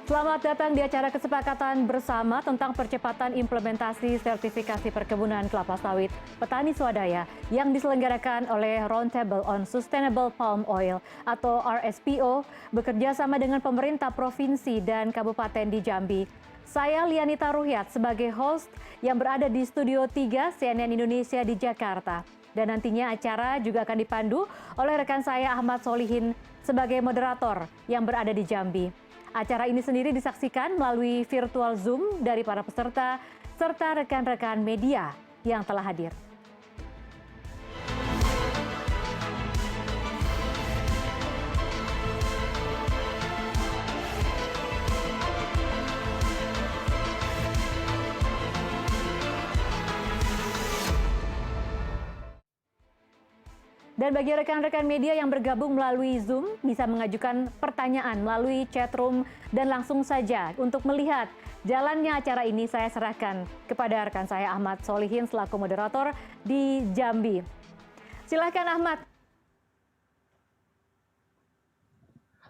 Selamat datang di acara kesepakatan bersama tentang percepatan implementasi sertifikasi perkebunan kelapa sawit petani swadaya yang diselenggarakan oleh Roundtable on Sustainable Palm Oil atau RSPO bekerja sama dengan pemerintah provinsi dan kabupaten di Jambi. Saya Lianita Ruhyat sebagai host yang berada di Studio 3 CNN Indonesia di Jakarta. Dan nantinya acara juga akan dipandu oleh rekan saya Ahmad Solihin sebagai moderator yang berada di Jambi. Acara ini sendiri disaksikan melalui virtual Zoom dari para peserta serta rekan-rekan media yang telah hadir. Dan bagi rekan-rekan media yang bergabung melalui Zoom, bisa mengajukan pertanyaan melalui chat room dan langsung saja untuk melihat jalannya acara ini saya serahkan kepada rekan saya Ahmad Solihin selaku moderator di Jambi. Silakan Ahmad.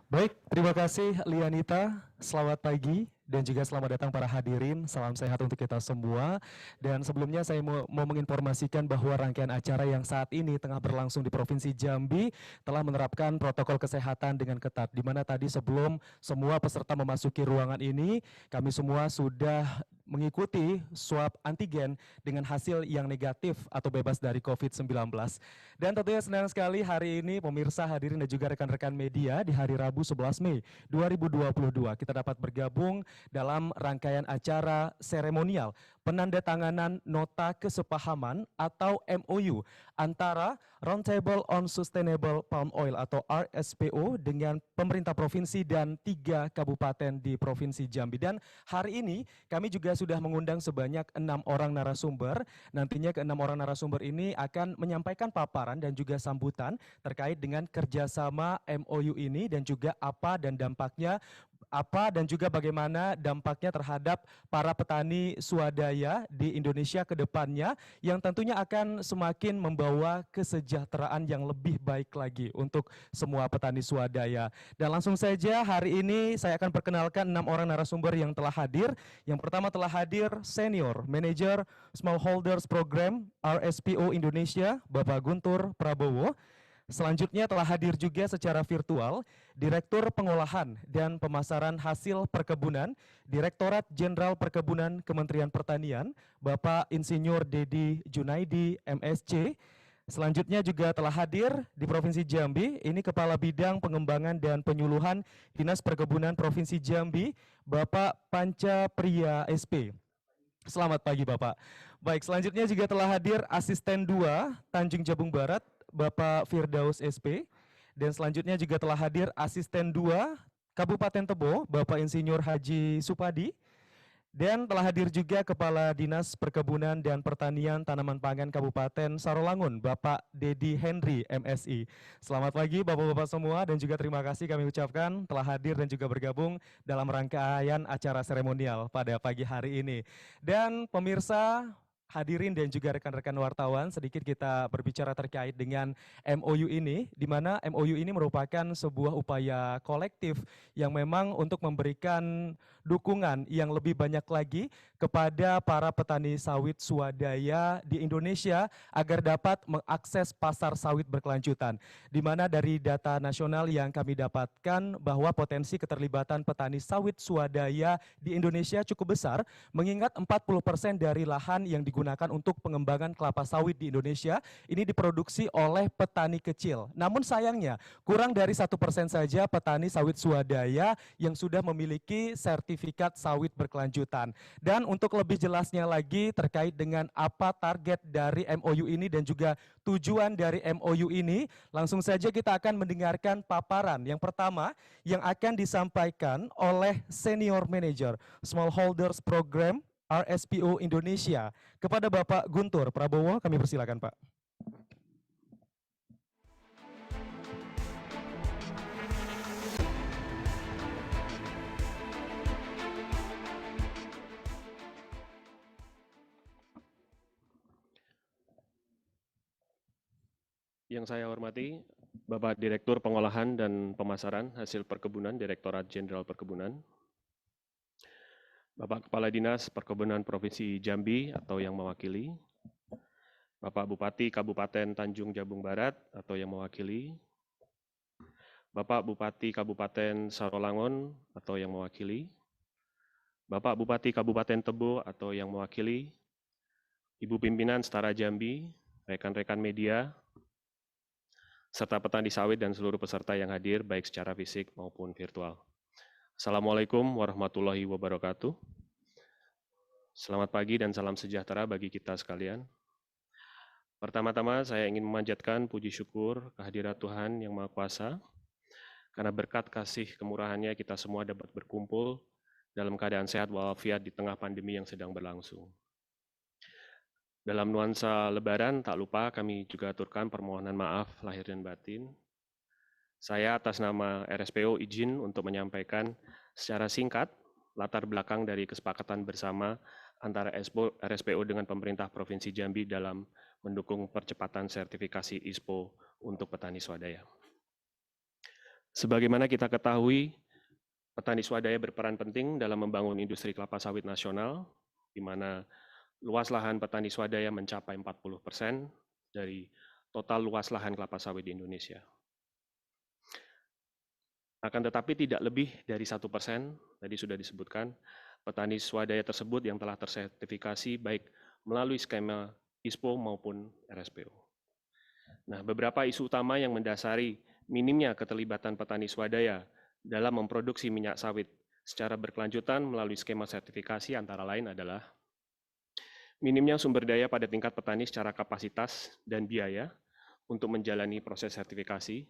Baik, terima kasih Lianita. Selamat pagi dan juga selamat datang para hadirin. Salam sehat untuk kita semua. Dan sebelumnya saya mau menginformasikan bahwa rangkaian acara yang saat ini tengah berlangsung di Provinsi Jambi telah menerapkan protokol kesehatan dengan ketat. Di mana tadi sebelum semua peserta memasuki ruangan ini, kami semua sudah mengikuti swab antigen dengan hasil yang negatif atau bebas dari COVID-19. Dan tentunya senang sekali hari ini pemirsa hadirin dan juga rekan-rekan media di hari Rabu 11 Mei 2022 kita dapat bergabung dalam rangkaian acara seremonial penandatanganan nota kesepahaman atau MOU antara Roundtable on Sustainable Palm Oil atau RSPO dengan pemerintah provinsi dan 3 kabupaten di Provinsi Jambi. Dan hari ini kami juga sudah mengundang sebanyak 6 orang narasumber. Nantinya ke-6 orang narasumber ini akan menyampaikan paparan dan juga sambutan terkait dengan kerjasama MOU ini dan juga apa dan dampaknya apa dan juga bagaimana dampaknya terhadap para petani swadaya di Indonesia ke depannya yang tentunya akan semakin membawa kesejahteraan yang lebih baik lagi untuk semua petani swadaya. Dan langsung saja hari ini saya akan perkenalkan 6 orang narasumber yang telah hadir. Yang pertama telah hadir Senior Manager Smallholders Program RSPO Indonesia, Bapak Guntur Prabowo. Selanjutnya telah hadir juga secara virtual Direktur Pengolahan dan Pemasaran Hasil Perkebunan, Direktorat Jenderal Perkebunan Kementerian Pertanian, Bapak Insinyur Dedi Junaidi, MSc. Selanjutnya juga telah hadir di Provinsi Jambi, ini Kepala Bidang Pengembangan dan Penyuluhan Dinas Perkebunan Provinsi Jambi, Bapak Panca Priya SP. Selamat pagi Bapak. Baik, selanjutnya juga telah hadir Asisten 2 Tanjung Jabung Barat, Bapak Firdaus SP. Dan selanjutnya juga telah hadir Asisten 2 Kabupaten Tebo, Bapak Insinyur Haji Supadi. Dan telah hadir juga Kepala Dinas Perkebunan dan Pertanian Tanaman Pangan Kabupaten Sarolangun, Bapak Dedi Henry, MSI. Selamat pagi Bapak-Bapak semua dan juga terima kasih kami ucapkan telah hadir dan juga bergabung dalam rangkaian acara seremonial pada pagi hari ini. Dan pemirsa, hadirin dan juga rekan-rekan wartawan, sedikit kita berbicara terkait dengan MOU ini, di mana MOU ini merupakan sebuah upaya kolektif yang memang untuk memberikan dukungan yang lebih banyak lagi kepada para petani sawit swadaya di Indonesia agar dapat mengakses pasar sawit berkelanjutan. Di mana dari data nasional yang kami dapatkan bahwa potensi keterlibatan petani sawit swadaya di Indonesia cukup besar, mengingat 40% dari lahan yang digunakan untuk pengembangan kelapa sawit di Indonesia ini diproduksi oleh petani kecil. Namun sayangnya kurang dari 1% saja petani sawit swadaya yang sudah memiliki sertifikat sawit berkelanjutan. Dan untuk lebih jelasnya lagi terkait dengan apa target dari MOU ini dan juga tujuan dari MOU ini, langsung saja kita akan mendengarkan paparan yang pertama yang akan disampaikan oleh Senior Manager Smallholders Program RSPO Indonesia kepada Bapak Guntur Prabowo. Kami persilakan Pak. Yang saya hormati Bapak Direktur Pengolahan dan Pemasaran Hasil Perkebunan, Direktorat Jenderal Perkebunan, Bapak Kepala Dinas Perkebunan Provinsi Jambi atau yang mewakili, Bapak Bupati Kabupaten Tanjung Jabung Barat atau yang mewakili, Bapak Bupati Kabupaten Sarolangun atau yang mewakili, Bapak Bupati Kabupaten Tebo atau yang mewakili, Ibu Pimpinan Setara Jambi, rekan-rekan media, serta petani sawit dan seluruh peserta yang hadir baik secara fisik maupun virtual. Assalamualaikum warahmatullahi wabarakatuh. Selamat pagi dan salam sejahtera bagi kita sekalian. Pertama-tama saya ingin memanjatkan puji syukur kehadirat Tuhan Yang Maha Kuasa, karena berkat kasih kemurahannya kita semua dapat berkumpul dalam keadaan sehat walafiat di tengah pandemi yang sedang berlangsung. Dalam nuansa Lebaran, tak lupa kami juga aturkan permohonan maaf lahir dan batin. Saya atas nama RSPO izin untuk menyampaikan secara singkat latar belakang dari kesepakatan bersama antara RSPO dengan pemerintah Provinsi Jambi dalam mendukung percepatan sertifikasi ISPO untuk petani swadaya. Sebagaimana kita ketahui, petani swadaya berperan penting dalam membangun industri kelapa sawit nasional, di mana luas lahan petani swadaya mencapai 40% dari total luas lahan kelapa sawit di Indonesia. Akan tetapi tidak lebih dari 1%, tadi sudah disebutkan, petani swadaya tersebut yang telah tersertifikasi baik melalui skema ISPO maupun RSPO. Nah, beberapa isu utama yang mendasari minimnya keterlibatan petani swadaya dalam memproduksi minyak sawit secara berkelanjutan melalui skema sertifikasi antara lain adalah minimnya sumber daya pada tingkat petani secara kapasitas dan biaya untuk menjalani proses sertifikasi,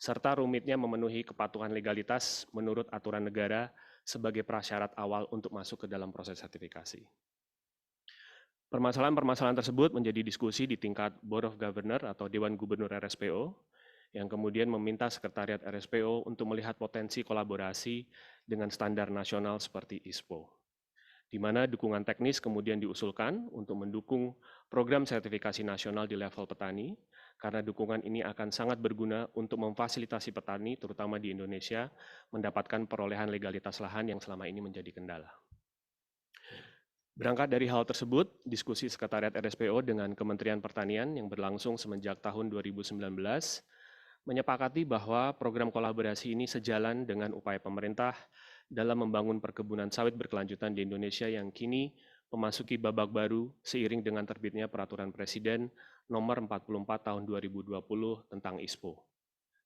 serta rumitnya memenuhi kepatuhan legalitas menurut aturan negara sebagai prasyarat awal untuk masuk ke dalam proses sertifikasi. Permasalahan-permasalahan tersebut menjadi diskusi di tingkat Board of Governor atau Dewan Gubernur RSPO, yang kemudian meminta Sekretariat RSPO untuk melihat potensi kolaborasi dengan standar nasional seperti ISPO, di mana dukungan teknis kemudian diusulkan untuk mendukung program sertifikasi nasional di level petani, karena dukungan ini akan sangat berguna untuk memfasilitasi petani, terutama di Indonesia, mendapatkan perolehan legalitas lahan yang selama ini menjadi kendala. Berangkat dari hal tersebut, diskusi Sekretariat RSPO dengan Kementerian Pertanian yang berlangsung semenjak tahun 2019 menyepakati bahwa program kolaborasi ini sejalan dengan upaya pemerintah dalam membangun perkebunan sawit berkelanjutan di Indonesia yang kini memasuki babak baru seiring dengan terbitnya Peraturan Presiden Nomor 44 Tahun 2020 tentang ISPO,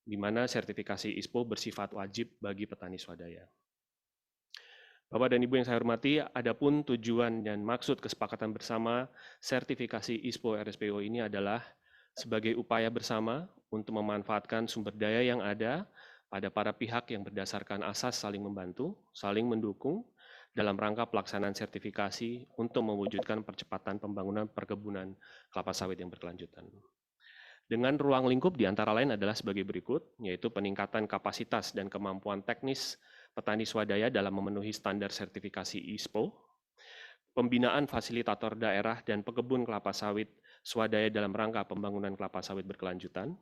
di mana sertifikasi ISPO bersifat wajib bagi petani swadaya. Bapak dan Ibu yang saya hormati, adapun tujuan dan maksud kesepakatan bersama sertifikasi ISPO RSPO ini adalah sebagai upaya bersama untuk memanfaatkan sumber daya yang ada pada para pihak yang berdasarkan asas saling membantu, saling mendukung dalam rangka pelaksanaan sertifikasi untuk mewujudkan percepatan pembangunan perkebunan kelapa sawit yang berkelanjutan. Dengan ruang lingkup di antara lain adalah sebagai berikut, yaitu peningkatan kapasitas dan kemampuan teknis petani swadaya dalam memenuhi standar sertifikasi ISPO, pembinaan fasilitator daerah dan pekebun kelapa sawit swadaya dalam rangka pembangunan kelapa sawit berkelanjutan,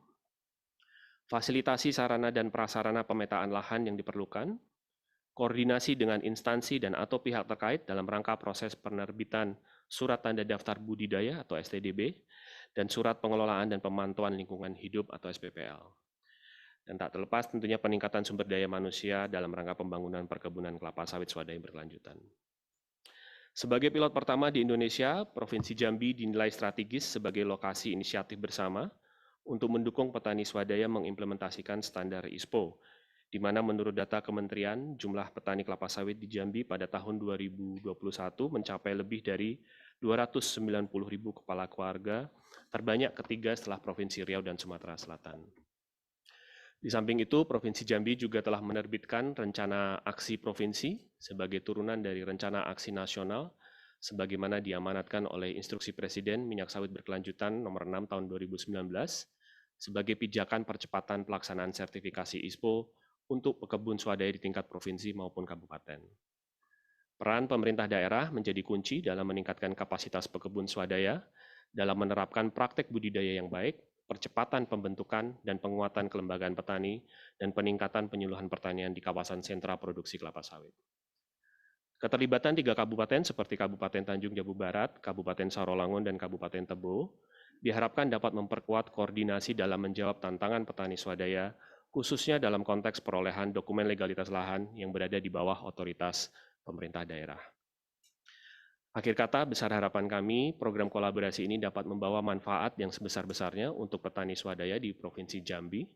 fasilitasi sarana dan prasarana pemetaan lahan yang diperlukan, koordinasi dengan instansi dan atau pihak terkait dalam rangka proses penerbitan Surat Tanda Daftar Budidaya atau STDB, dan Surat Pengelolaan dan Pemantauan Lingkungan Hidup atau SPPL. Dan tak terlepas tentunya peningkatan sumber daya manusia dalam rangka pembangunan perkebunan kelapa sawit swadaya berkelanjutan. Sebagai pilot pertama di Indonesia, Provinsi Jambi dinilai strategis sebagai lokasi inisiatif bersama untuk mendukung petani swadaya mengimplementasikan standar ISPO, di mana menurut data Kementerian, jumlah petani kelapa sawit di Jambi pada tahun 2021 mencapai lebih dari 290.000 kepala keluarga, terbanyak ketiga setelah Provinsi Riau dan Sumatera Selatan. Di samping itu, Provinsi Jambi juga telah menerbitkan Rencana Aksi Provinsi sebagai turunan dari Rencana Aksi Nasional, sebagaimana diamanatkan oleh Instruksi Presiden Minyak Sawit Berkelanjutan Nomor 6 Tahun 2019, sebagai pijakan percepatan pelaksanaan sertifikasi ISPO untuk pekebun swadaya di tingkat provinsi maupun kabupaten. Peran pemerintah daerah menjadi kunci dalam meningkatkan kapasitas pekebun swadaya, dalam menerapkan praktek budidaya yang baik, percepatan pembentukan dan penguatan kelembagaan petani, dan peningkatan penyuluhan pertanian di kawasan sentra produksi kelapa sawit. Keterlibatan 3 kabupaten seperti Kabupaten Tanjung Jabung Barat, Kabupaten Sarolangun, dan Kabupaten Tebo diharapkan dapat memperkuat koordinasi dalam menjawab tantangan petani swadaya, khususnya dalam konteks perolehan dokumen legalitas lahan yang berada di bawah otoritas pemerintah daerah. Akhir kata, besar harapan kami, program kolaborasi ini dapat membawa manfaat yang sebesar-besarnya untuk petani swadaya di Provinsi Jambi,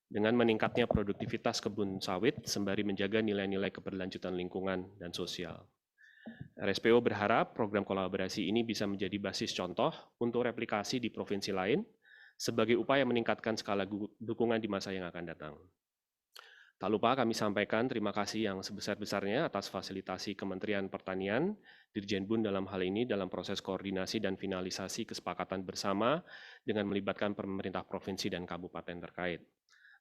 dengan meningkatnya produktivitas kebun sawit sembari menjaga nilai-nilai keberlanjutan lingkungan dan sosial. RSPO berharap program kolaborasi ini bisa menjadi basis contoh untuk replikasi di provinsi lain sebagai upaya meningkatkan skala dukungan di masa yang akan datang. Tak lupa kami sampaikan terima kasih yang sebesar-besarnya atas fasilitasi Kementerian Pertanian, Dirjen BUN dalam hal ini dalam proses koordinasi dan finalisasi kesepakatan bersama dengan melibatkan pemerintah provinsi dan kabupaten terkait.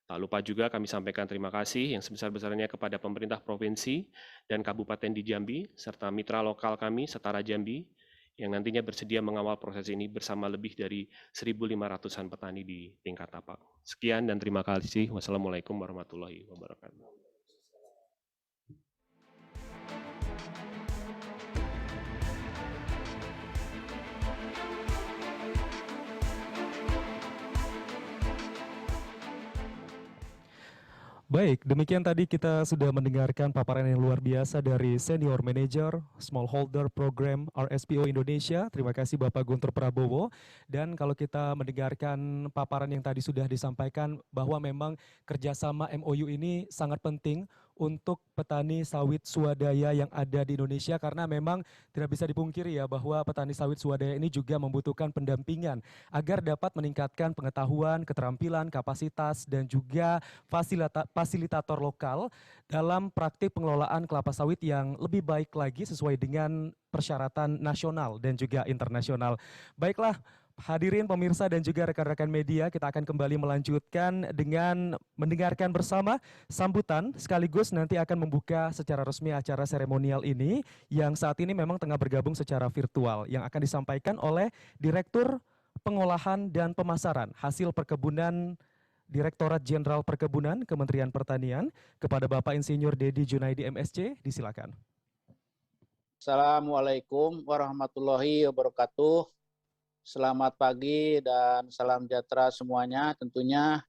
Tak lupa juga kami sampaikan terima kasih yang sebesar-besarnya kepada pemerintah provinsi dan kabupaten di Jambi, serta mitra lokal kami, Setara Jambi, yang nantinya bersedia mengawal proses ini bersama lebih dari 1.500-an petani di tingkat tapak. Sekian dan terima kasih. Wassalamualaikum warahmatullahi wabarakatuh. Baik, demikian tadi kita sudah mendengarkan paparan yang luar biasa dari Senior Manager Smallholder Program RSPO Indonesia. Terima kasih Bapak Guntur Prabowo. Dan kalau kita mendengarkan paparan yang tadi sudah disampaikan bahwa memang kerjasama MOU ini sangat penting untuk petani sawit swadaya yang ada di Indonesia, karena memang tidak bisa dipungkiri ya bahwa petani sawit swadaya ini juga membutuhkan pendampingan agar dapat meningkatkan pengetahuan, keterampilan, kapasitas, dan juga fasilitator lokal dalam praktik pengelolaan kelapa sawit yang lebih baik lagi sesuai dengan persyaratan nasional dan juga internasional. Baiklah, hadirin pemirsa dan juga rekan-rekan media, kita akan kembali melanjutkan dengan mendengarkan bersama sambutan sekaligus nanti akan membuka secara resmi acara seremonial ini yang saat ini memang tengah bergabung secara virtual yang akan disampaikan oleh Direktur Pengolahan dan Pemasaran Hasil Perkebunan Direktorat Jenderal Perkebunan Kementerian Pertanian kepada Bapak Insinyur Dedi Junaidi MSC, disilakan. Assalamualaikum warahmatullahi wabarakatuh. Selamat pagi dan salam sejahtera semuanya. Tentunya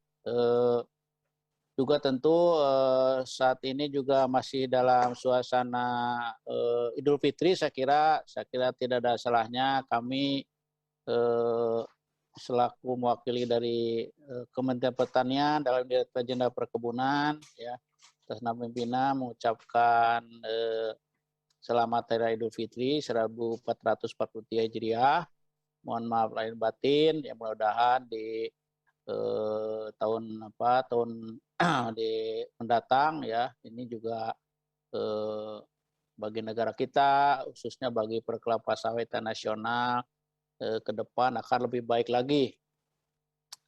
juga tentu saat ini juga masih dalam suasana Idul Fitri. Saya kira tidak ada salahnya kami selaku mewakili dari Kementerian Pertanian dalam Direktorat Jenderal Perkebunan, ya, atas nama pimpinan mengucapkan selamat Hari Raya Idul Fitri 1443 Hijriah. Mohon maaf lahir batin, ya mudah-mudahan di tahun di mendatang ya ini juga bagi negara kita, khususnya bagi perkelapa sawitan nasional ke depan akan lebih baik lagi.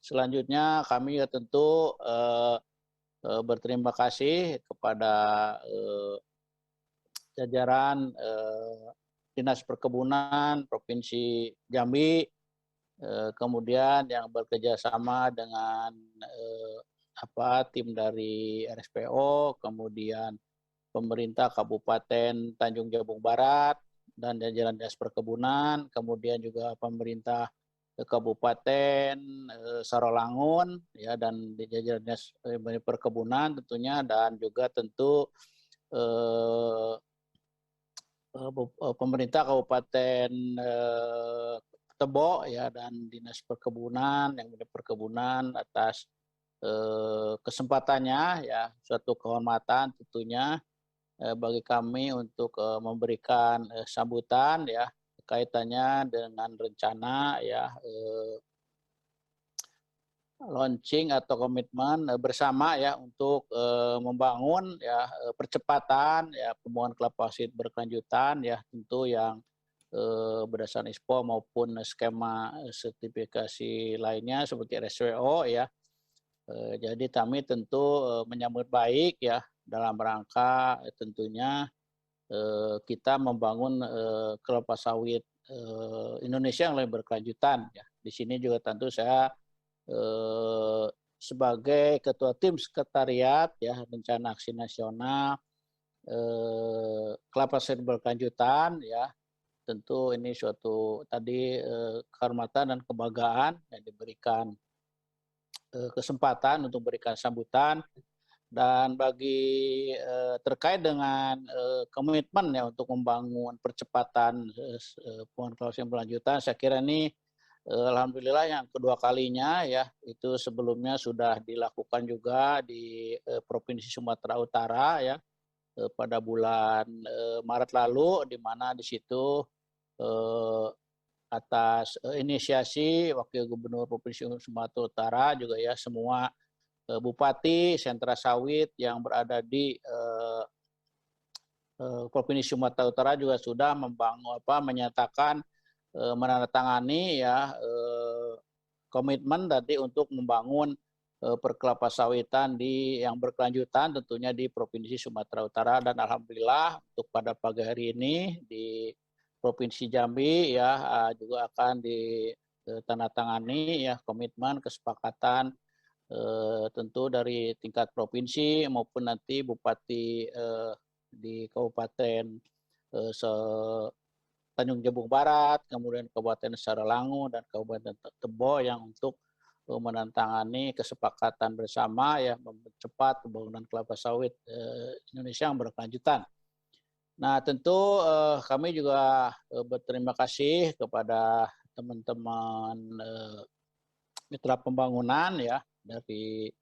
Selanjutnya kami ya tentu berterima kasih kepada jajaran Dinas Perkebunan Provinsi Jambi, kemudian yang bekerja sama dengan tim dari RSPO, kemudian pemerintah Kabupaten Tanjung Jabung Barat dan jajaran Dinas Perkebunan, kemudian juga pemerintah Kabupaten Sarolangun, ya, dan di jajaran Dinas Perkebunan tentunya, dan juga tentu pemerintah Kabupaten Tebo, ya, dan Dinas Perkebunan yang di perkebunan atas kesempatannya, ya, suatu kehormatan tentunya bagi kami untuk memberikan sambutan, ya, kaitannya dengan rencana, ya, launching atau komitmen bersama, ya, untuk membangun, ya, percepatan, ya, pembangunan kelapa sawit berkelanjutan, ya, tentu yang berdasarkan ISPO maupun skema sertifikasi lainnya seperti RSWO, ya. Jadi kami tentu menyambut baik, ya, dalam rangka tentunya kita membangun kelapa sawit Indonesia yang lebih berkelanjutan, ya. Di sini juga tentu saya sebagai Ketua Tim Sekretariat, ya, Rencana Aksi Nasional kelapa sawit berkelanjutan ya. Tentu ini suatu tadi kehormatan dan kebanggaan yang diberikan kesempatan untuk berikan sambutan dan bagi terkait dengan komitmen ya untuk membangun percepatan pembangunan kawasan yang berkelanjutan, saya kira ini alhamdulillah yang kedua kalinya ya, itu sebelumnya sudah dilakukan juga di Provinsi Sumatera Utara ya pada bulan Maret lalu, di mana di situ atas inisiasi Wakil Gubernur Provinsi Sumatera Utara juga ya, semua bupati sentra sawit yang berada di Provinsi Sumatera Utara juga sudah menyatakan menandatangani ya komitmen tadi untuk membangun perkelapa sawitan yang berkelanjutan tentunya di Provinsi Sumatera Utara, dan alhamdulillah untuk pada pagi hari ini di Provinsi Jambi ya juga akan ditandatangani ya komitmen kesepakatan tentu dari tingkat provinsi maupun nanti bupati di Kabupaten Tanjung Jabung Barat, kemudian Kabupaten Saralangu dan Kabupaten Tebo yang untuk menandatangani kesepakatan bersama ya mempercepat pembangunan kelapa sawit Indonesia yang berkelanjutan. Nah, tentu kami juga berterima kasih kepada teman-teman mitra pembangunan ya dari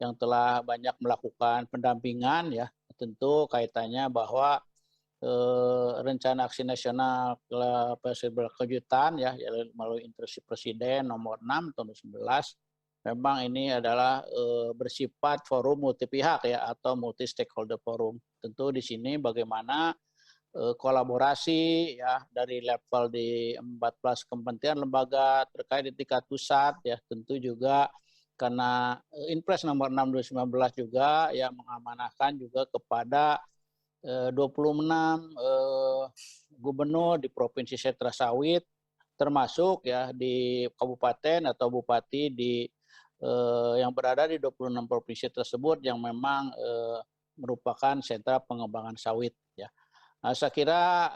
yang telah banyak melakukan pendampingan ya, tentu kaitannya bahwa rencana aksi nasional kelapa sawit berkelanjutan ya melalui instruksi Presiden nomor 6 tahun 2019 memang ini adalah bersifat forum multi pihak ya atau multi stakeholder forum. Tentu di sini bagaimana kolaborasi ya dari level di 14 kementerian lembaga terkait di tingkat pusat ya, tentu juga karena Inpres nomor 6 2019 juga yang mengamanahkan juga kepada 26 gubernur di Provinsi Sentra Sawit, termasuk ya di kabupaten atau bupati di yang berada di 26 provinsi tersebut yang memang merupakan sentra pengembangan sawit ya. Nah, saya kira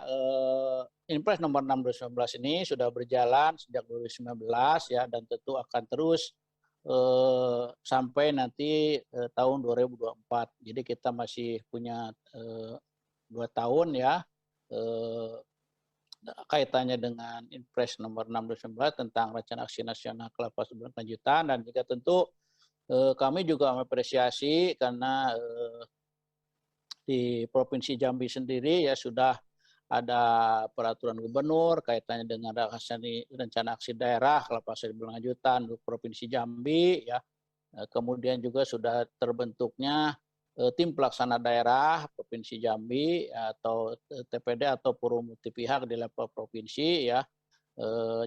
Inpres nomor 6 2019 ini sudah berjalan sejak 2019 ya, dan tentu akan terus sampai nanti tahun 2024. Jadi kita masih punya 2 tahun ya kaitannya dengan Inpres nomor 6 2019 tentang Rencana Aksi Nasional Kelapa Sawit Berkelanjutan, dan juga tentu kami juga mengapresiasi karena di Provinsi Jambi sendiri ya sudah ada peraturan gubernur kaitannya dengan rencana aksi daerah kelapa sawit berkelanjutan untuk Provinsi Jambi ya. Kemudian juga sudah terbentuknya tim pelaksana daerah Provinsi Jambi atau TPD atau forum multi pihak di level provinsi ya.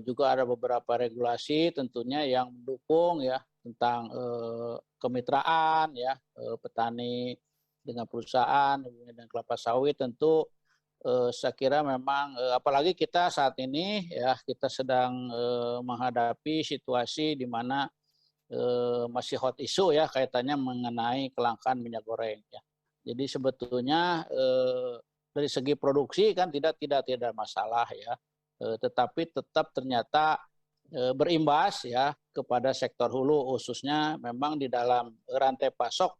Juga ada beberapa regulasi tentunya yang mendukung ya tentang kemitraan ya petani dengan perusahaan dan kelapa sawit. Tentu saya kira memang apalagi kita saat ini ya kita sedang menghadapi situasi di mana masih hot isu ya kaitannya mengenai kelangkaan minyak goreng ya. Jadi sebetulnya dari segi produksi kan tidak masalah ya, tetapi tetap ternyata berimbas ya kepada sektor hulu, khususnya memang di dalam rantai pasok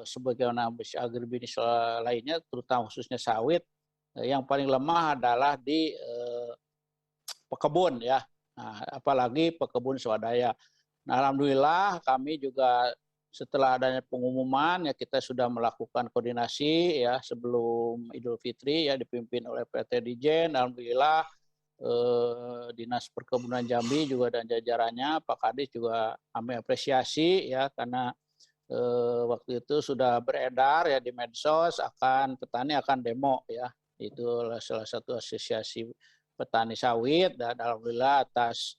sebagaimana agribisnis lainnya, terutama khususnya sawit, yang paling lemah adalah di pekebun ya, nah, apalagi pekebun swadaya. Nah, alhamdulillah kami juga setelah adanya pengumuman ya kita sudah melakukan koordinasi ya sebelum Idul Fitri ya dipimpin oleh PT Dijen. Alhamdulillah Dinas Perkebunan Jambi juga dan jajarannya Pak Kadis juga kami apresiasi ya karena waktu itu sudah beredar ya di medsos petani akan demo ya, itu salah satu asosiasi petani sawit, dan alhamdulillah atas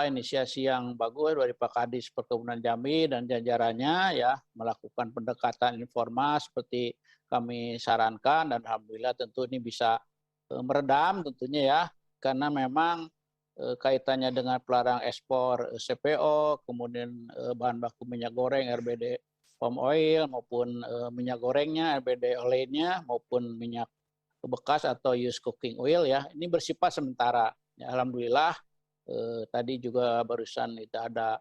inisiasi yang bagus dari Pak Kadis Perkebunan Jambi dan jajarannya ya melakukan pendekatan informasi seperti kami sarankan, dan alhamdulillah tentu ini bisa meredam tentunya ya karena memang kaitannya dengan pelarang ekspor CPO, kemudian bahan baku minyak goreng RBD palm oil maupun minyak gorengnya, RBD olenya maupun minyak bekas atau used cooking oil ya. Ini bersifat sementara. Ya, alhamdulillah tadi juga barusan itu ada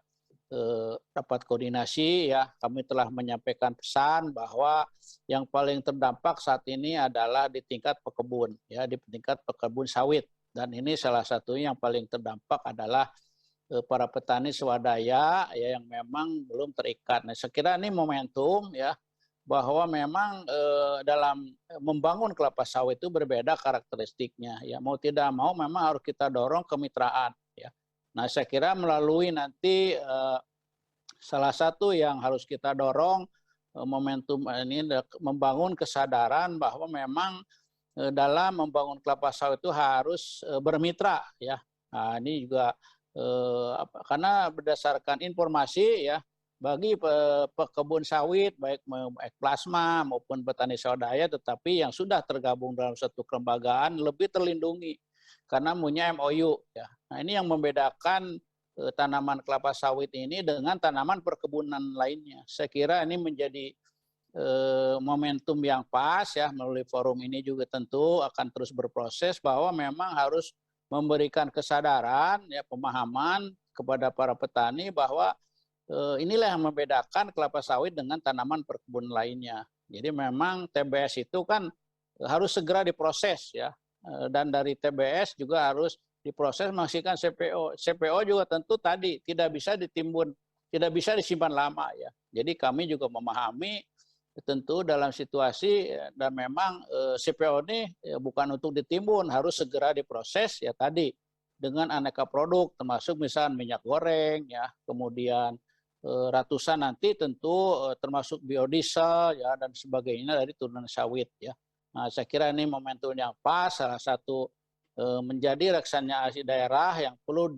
rapat koordinasi ya. Kami telah menyampaikan pesan bahwa yang paling terdampak saat ini adalah di tingkat pekebun ya, di tingkat pekebun sawit. Dan ini salah satunya yang paling terdampak adalah para petani swadaya ya yang memang belum terikat. Nah, saya kira ini momentum ya bahwa memang dalam membangun kelapa sawit itu berbeda karakteristiknya ya. Mau tidak mau memang harus kita dorong kemitraan ya. Nah, saya kira melalui nanti salah satu yang harus kita dorong momentum ini membangun kesadaran bahwa memang dalam membangun kelapa sawit itu harus bermitra ya. Nah, ini juga karena berdasarkan informasi ya bagi pekebun sawit baik plasma maupun petani swadaya tetapi yang sudah tergabung dalam satu kelembagaan lebih terlindungi karena punya MOU ya. Nah, ini yang membedakan tanaman kelapa sawit ini dengan tanaman perkebunan lainnya. Saya kira ini menjadi momentum yang pas ya, melalui forum ini juga tentu akan terus berproses bahwa memang harus memberikan kesadaran ya, pemahaman kepada para petani bahwa inilah yang membedakan kelapa sawit dengan tanaman perkebunan lainnya. Jadi memang TBS itu kan harus segera diproses ya, dan dari TBS juga harus diproses menghasilkan CPO. CPO juga tentu tadi tidak bisa ditimbun, tidak bisa disimpan lama ya. Jadi kami juga memahami tentu dalam situasi dan memang CPO ini bukan untuk ditimbun, harus segera diproses ya tadi dengan aneka produk termasuk misalnya minyak goreng ya, kemudian ratusan nanti tentu termasuk biodiesel ya dan sebagainya dari turunan sawit ya. Nah, saya kira ini momentum yang pas, salah satu menjadi reksadana daerah yang perlu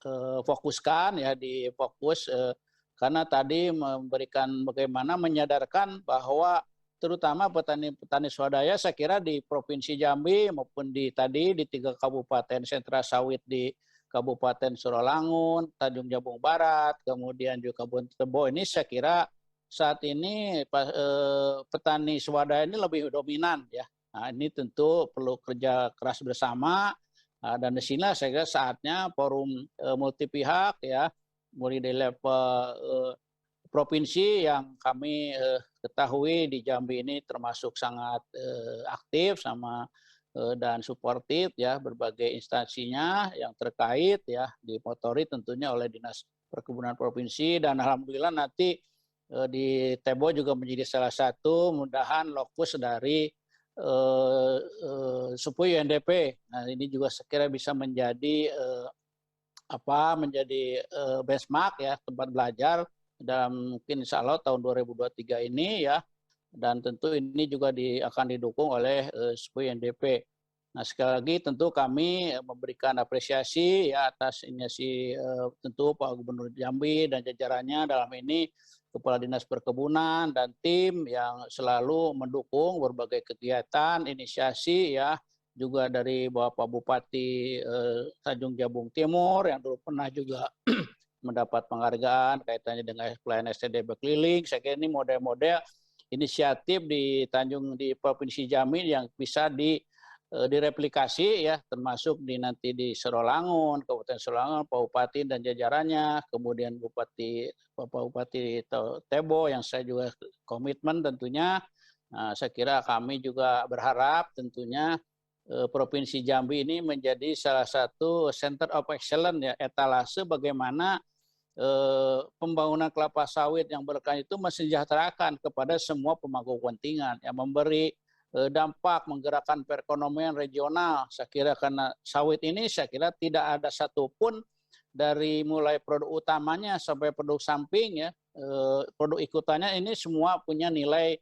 difokuskan ya, difokus karena tadi memberikan bagaimana menyadarkan bahwa terutama petani-petani swadaya saya kira di Provinsi Jambi maupun di 3 kabupaten sentra sawit di Kabupaten Sorolangun, Tanjung Jabung Barat, kemudian juga Kabupaten Tebo ini saya kira saat ini petani swadaya ini lebih dominan ya. Nah, ini tentu perlu kerja keras bersama dan di sini saya kira saatnya forum multi pihak ya, mulai dari level provinsi yang kami ketahui di Jambi ini termasuk sangat aktif sama dan suportif ya, berbagai instansinya yang terkait ya dimotori tentunya oleh Dinas Perkebunan Provinsi dan alhamdulillah nanti di Tebo juga menjadi salah satu mudahan lokus dari Supu UNDP. Nah, ini juga sekira bisa menjadi menjadi benchmark ya, tempat belajar dalam mungkin insya Allah tahun 2023 ini ya. Dan tentu ini juga akan didukung oleh Supu UNDP. Nah, sekali lagi tentu kami memberikan apresiasi ya atas inisiasi tentu Pak Gubernur Jambi dan jajarannya dalam ini Kepala Dinas Perkebunan dan tim yang selalu mendukung berbagai kegiatan, inisiasi ya, juga dari Bapak Bupati Tanjung Jabung Timur yang dulu pernah juga mendapat penghargaan kaitannya dengan pelayanan STD berkeliling. Saya kira ini model-model inisiatif di Provinsi Jambi yang bisa direplikasi ya, termasuk nanti di Sorolangun, Kabupaten Sorolangun, Pak Bupati dan jajarannya, kemudian Bapak Bupati Tebo yang saya juga komitmen tentunya. Nah, saya kira kami juga berharap tentunya Provinsi Jambi ini menjadi salah satu center of excellence ya, etalase bagaimana pembangunan kelapa sawit yang berkelanjutan itu mensejahterakan kepada semua pemangku kepentingan, yang memberi dampak menggerakkan perekonomian regional. Saya kira karena sawit ini saya kira tidak ada satupun dari mulai produk utamanya sampai produk samping ya, produk ikutannya ini semua punya nilai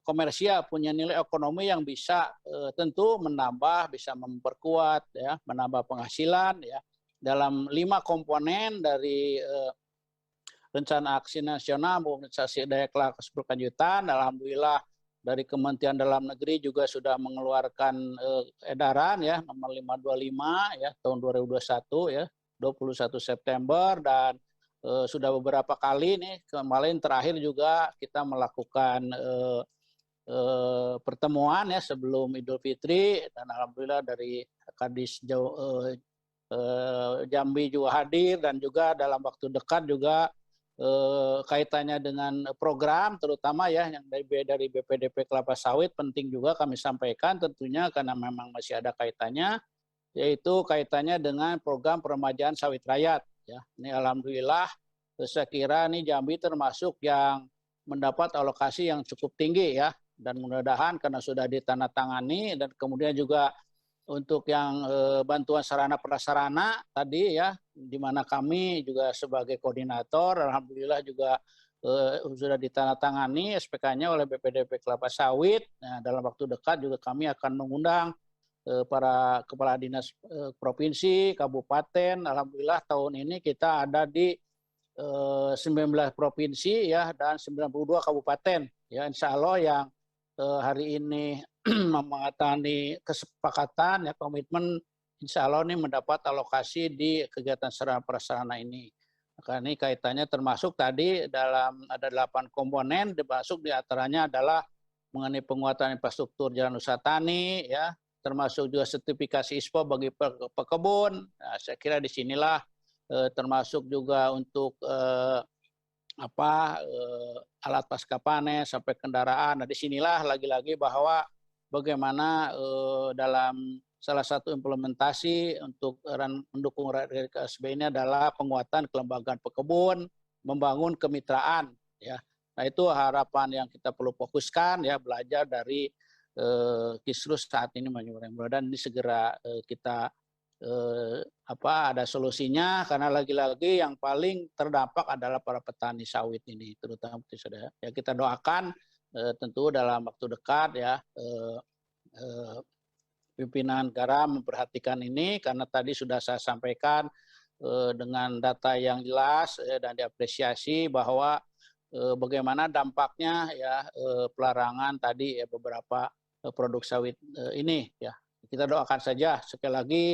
komersial, punya nilai ekonomi yang bisa tentu menambah, bisa memperkuat ya, menambah penghasilan ya. Dalam 5 komponen dari rencana aksi nasional mobilisasi daya kelak berkelanjutan, alhamdulillah dari Kementerian Dalam Negeri juga sudah mengeluarkan edaran ya nomor 525 ya tahun 2021 ya 21 September dan sudah beberapa kali nih, kemarin terakhir juga kita melakukan pertemuan ya sebelum Idul Fitri, dan alhamdulillah dari Kadis Jambi juga hadir, dan juga dalam waktu dekat juga kaitannya dengan program terutama ya yang dari BPDP Kelapa Sawit penting juga kami sampaikan tentunya karena memang masih ada kaitannya, yaitu kaitannya dengan program peremajaan sawit rakyat ya. Ini alhamdulillah saya kira ini Jambi termasuk yang mendapat alokasi yang cukup tinggi ya, dan mudah-mudahan karena sudah ditandatangani, dan kemudian juga untuk yang bantuan sarana prasarana tadi ya, di mana kami juga sebagai koordinator alhamdulillah juga sudah ditandatangani SPK-nya oleh BPDP Kelapa Sawit. Nah, dalam waktu dekat juga kami akan mengundang para kepala dinas provinsi, kabupaten. Alhamdulillah tahun ini kita ada di 19 provinsi ya dan 92 kabupaten ya, insya Allah yang hari ini mengatasi kesepakatan ya komitmen insya Allah ini mendapat alokasi di kegiatan sarana prasarana ini. Maka ini kaitannya termasuk tadi dalam ada 8 komponen, termasuk diantaranya adalah mengenai penguatan infrastruktur jalan usaha tani ya, termasuk juga sertifikasi ISPO bagi pekebun. Nah, saya kira disinilah termasuk juga untuk alat pasca panen sampai kendaraan. Nah, disinilah lagi-lagi bahwa bagaimana dalam salah satu implementasi untuk mendukung KSB ini adalah penguatan kelembagaan pekebun, membangun kemitraan. Ya, nah itu harapan yang kita perlu fokuskan ya, belajar dari Kisrus saat ini, mudah-mudahan ini segera kita ada solusinya, karena lagi-lagi yang paling terdampak adalah para petani sawit ini, terutama ya kita doakan tentu dalam waktu dekat ya pimpinan negara memperhatikan ini, karena tadi sudah saya sampaikan dengan data yang jelas dan diapresiasi bahwa bagaimana dampaknya ya pelarangan tadi ya beberapa produk sawit ini ya. Kita doakan saja. Sekali lagi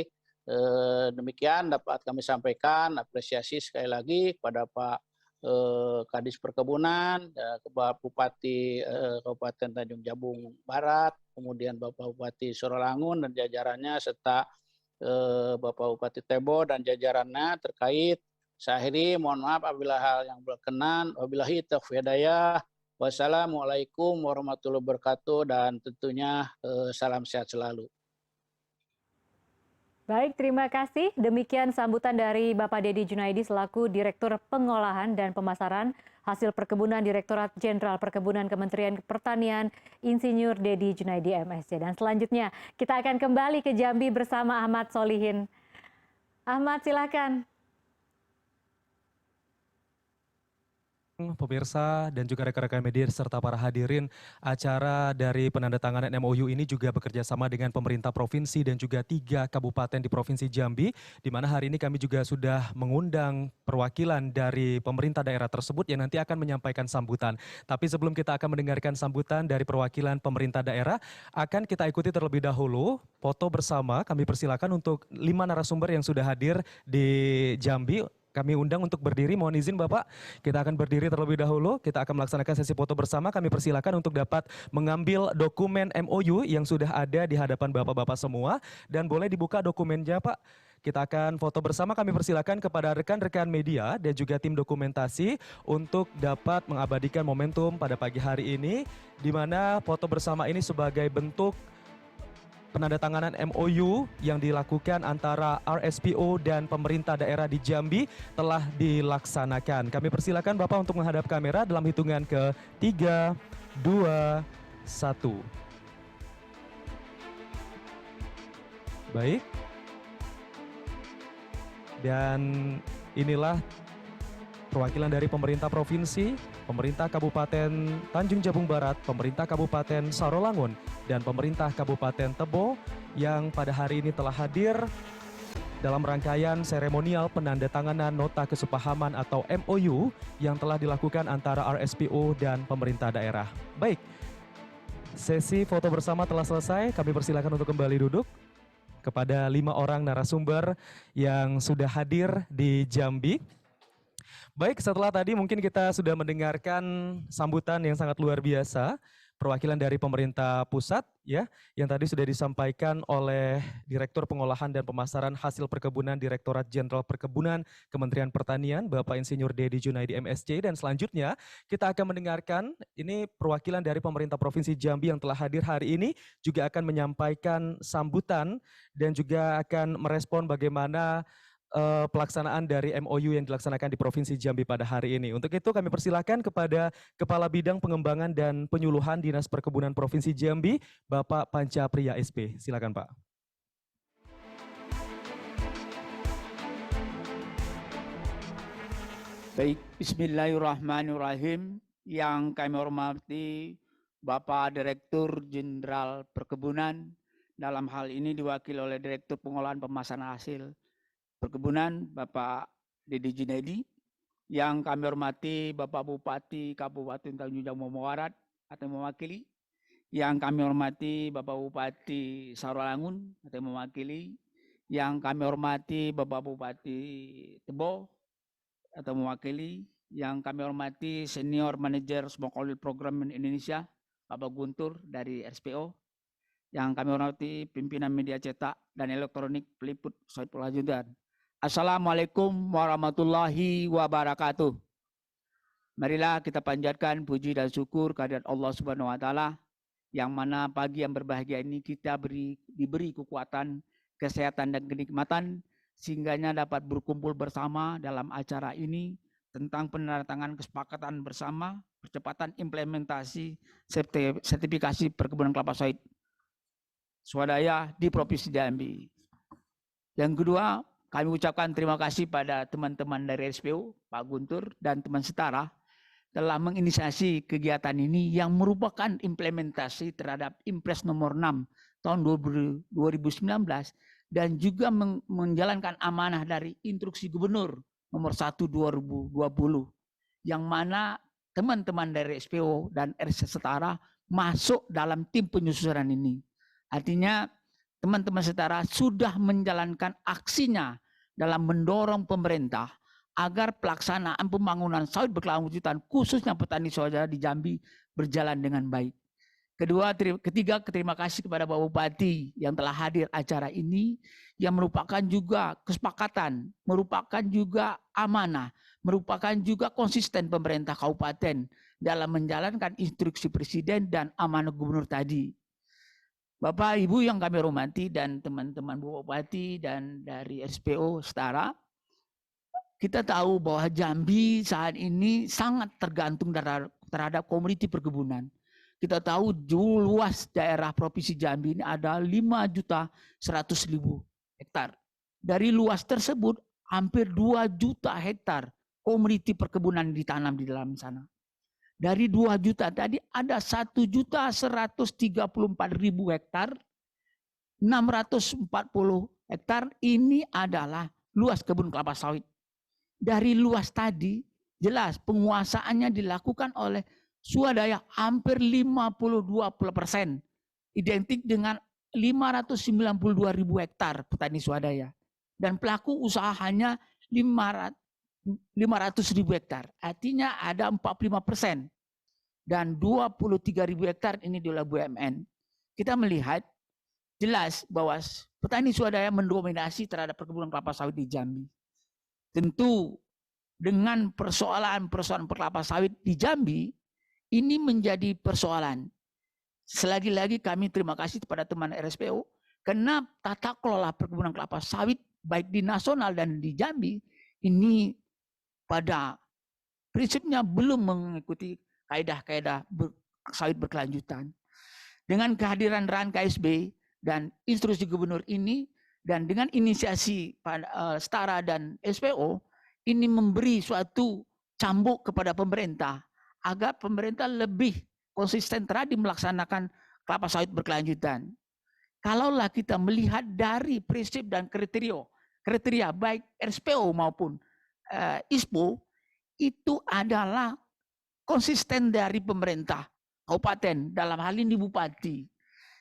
demikian dapat kami sampaikan apresiasi sekali lagi kepada Pak Kadis Perkebunan, Bapak Bupati Kabupaten Tanjung Jabung Barat, kemudian Bapak Bupati Sorolangun dan jajarannya, serta Bapak Bupati Tebo dan jajarannya terkait. Saya akhiri, mohon maaf apabila hal yang berkenan. Wabillahi taufiq hidayah. Wassalamualaikum warahmatullahi wabarakatuh, dan tentunya salam sehat selalu. Baik, terima kasih. Demikian sambutan dari Bapak Dedi Junaidi selaku Direktur Pengolahan dan Pemasaran Hasil Perkebunan Direktorat Jenderal Perkebunan Kementerian Pertanian, Insinyur Dedi Junaidi MSc. Dan selanjutnya kita akan kembali ke Jambi bersama Ahmad Solihin. Ahmad, silakan. Pemirsa dan juga rekan-rekan media serta para hadirin, acara dari penandatanganan MOU ini juga bekerja sama dengan pemerintah provinsi dan juga 3 kabupaten di Provinsi Jambi, di mana hari ini kami juga sudah mengundang perwakilan dari pemerintah daerah tersebut yang nanti akan menyampaikan sambutan. Tapi sebelum kita akan mendengarkan sambutan dari perwakilan pemerintah daerah, akan kita ikuti terlebih dahulu foto bersama. Kami persilakan untuk 5 narasumber yang sudah hadir di Jambi. Kami undang untuk berdiri, mohon izin Bapak. Kita akan berdiri terlebih dahulu, kita akan melaksanakan sesi foto bersama. Kami persilakan untuk dapat mengambil dokumen MOU yang sudah ada di hadapan Bapak-Bapak semua. Dan boleh dibuka dokumennya Pak. Kita akan foto bersama, kami persilakan kepada rekan-rekan media dan juga tim dokumentasi untuk dapat mengabadikan momentum pada pagi hari ini. Di mana foto bersama ini sebagai bentuk penandatanganan MOU yang dilakukan antara RSPO dan pemerintah daerah di Jambi telah dilaksanakan. Kami persilakan Bapak untuk menghadap kamera dalam hitungan ke 3, 2, 1. Baik. Dan inilah perwakilan dari pemerintah provinsi, pemerintah Kabupaten Tanjung Jabung Barat, pemerintah Kabupaten Sorolangun, dan pemerintah Kabupaten Tebo yang pada hari ini telah hadir dalam rangkaian seremonial penandatanganan nota kesepahaman atau MOU yang telah dilakukan antara RSPO dan pemerintah daerah. Baik, sesi foto bersama telah selesai, kami persilakan untuk kembali duduk kepada 5 orang narasumber yang sudah hadir di Jambi. Baik, setelah tadi mungkin kita sudah mendengarkan sambutan yang sangat luar biasa, perwakilan dari pemerintah pusat ya, yang tadi sudah disampaikan oleh Direktur Pengolahan dan Pemasaran Hasil Perkebunan Direktorat Jenderal Perkebunan Kementerian Pertanian, Bapak Insinyur Dedi Junaidi MSc, dan selanjutnya kita akan mendengarkan ini perwakilan dari pemerintah Provinsi Jambi yang telah hadir hari ini juga akan menyampaikan sambutan dan juga akan merespon bagaimana pelaksanaan dari MOU yang dilaksanakan di Provinsi Jambi pada hari ini. Untuk itu kami persilakan kepada Kepala Bidang Pengembangan dan Penyuluhan Dinas Perkebunan Provinsi Jambi, Bapak Panca Priya SP. Silakan Pak. Baik, bismillahirrahmanirrahim. Yang kami hormati Bapak Direktur Jenderal Perkebunan, dalam hal ini diwakili oleh Direktur Pengolahan Pemasaran Hasil Perkebunan, Bapak Dedi Junaidi. Yang kami hormati Bapak Bupati Kabupaten Tanjung Jabung Barat atau mewakili. Yang kami hormati Bapak Bupati Sarawangun atau mewakili. Yang kami hormati Bapak Bupati Tebo atau mewakili. Yang kami hormati Senior Manager Smallholder Program Indonesia, Bapak Guntur dari RSPO. Yang kami hormati pimpinan media cetak dan elektronik peliput Saiful Hajudan. Assalamualaikum warahmatullahi wabarakatuh. Marilah kita panjatkan puji dan syukur kehadirat Allah Subhanahu wa taala, yang mana pagi yang berbahagia ini kita diberi kekuatan, kesehatan dan kenikmatan sehingganya dapat berkumpul bersama dalam acara ini tentang penandatanganan kesepakatan bersama percepatan implementasi sertifikasi perkebunan kelapa sawit swadaya di Provinsi Jambi. Yang kedua, kami ucapkan terima kasih pada teman-teman dari RSPO, Pak Guntur dan teman setara telah menginisiasi kegiatan ini yang merupakan implementasi terhadap Impres nomor 6 tahun 2019 dan juga menjalankan amanah dari Instruksi Gubernur nomor 1 2020 yang mana teman-teman dari SPO dan RC setara masuk dalam tim penyusunan ini. Artinya teman-teman setara sudah menjalankan aksinya dalam mendorong pemerintah agar pelaksanaan pembangunan sawit berkelanjutan khususnya petani swadaya di Jambi berjalan dengan baik. Ketiga, terima kasih kepada Bapak Bupati yang telah hadir acara ini, yang merupakan juga kesepakatan, merupakan juga amanah, merupakan juga konsisten pemerintah kabupaten dalam menjalankan instruksi Presiden dan amanah Gubernur tadi. Bapak Ibu yang kami hormati dan teman-teman Bapak Bupati dan dari SPO setara, kita tahu bahwa Jambi saat ini sangat tergantung terhadap komoditi perkebunan. Kita tahu luas daerah Provinsi Jambi ini ada 5.100.000 hektar. Dari luas tersebut hampir 2 juta hektar komoditi perkebunan ditanam di dalam sana. Dari 2 juta tadi ada 1.134.000 hektar, 640 hektar ini adalah luas kebun kelapa sawit. Dari luas tadi jelas penguasaannya dilakukan oleh swadaya hampir 50-20%, identik dengan 592.000 hektar petani swadaya. Dan pelaku usaha hanya 500.000 hektar, artinya ada 45%. Dan 23.000 hektar ini adalah BUMN. Kita melihat jelas bahwa petani swadaya mendominasi terhadap perkebunan kelapa sawit di Jambi. Tentu dengan persoalan kelapa sawit di Jambi, ini menjadi persoalan. Selagi-lagi kami terima kasih kepada teman RSPO karena tata kelola perkebunan kelapa sawit baik di nasional dan di Jambi ini pada prinsipnya belum mengikuti kaedah-kaedah sawit berkelanjutan. Dengan kehadiran RAN KSB dan instruksi gubernur ini dan dengan inisiasi setara dan SPO ini memberi suatu cambuk kepada pemerintah agar pemerintah lebih konsisten terhadap melaksanakan kelapa sawit berkelanjutan. Kalaulah kita melihat dari prinsip dan kriteria baik RSPO maupun ISPO itu adalah konsisten dari pemerintah kabupaten, dalam hal ini bupati.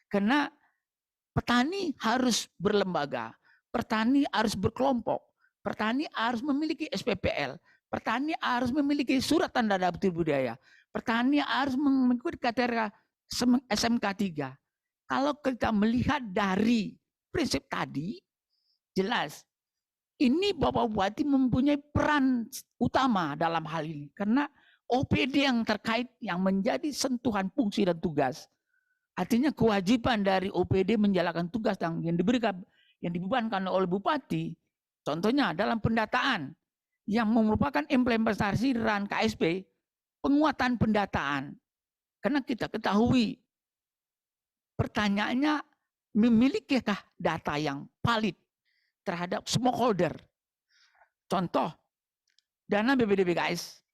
Karena petani harus berlembaga, petani harus berkelompok, petani harus memiliki SPPL, Petani harus memiliki surat tanda daftar budaya. Petani harus mengikuti kriteria SMK 3. Kalau kita melihat dari prinsip tadi, jelas ini Bapak Bupati mempunyai peran utama dalam hal ini. Karena OPD yang terkait yang menjadi sentuhan fungsi dan tugas. Artinya kewajiban dari OPD menjalankan tugas yang diberikan, yang dibebankan oleh Bupati. Contohnya dalam pendataan yang merupakan implementasi RAN KSP, penguatan pendataan. Karena kita ketahui pertanyaannya, memilikikah data yang valid terhadap smallholder. Contoh, dana BPDBKS,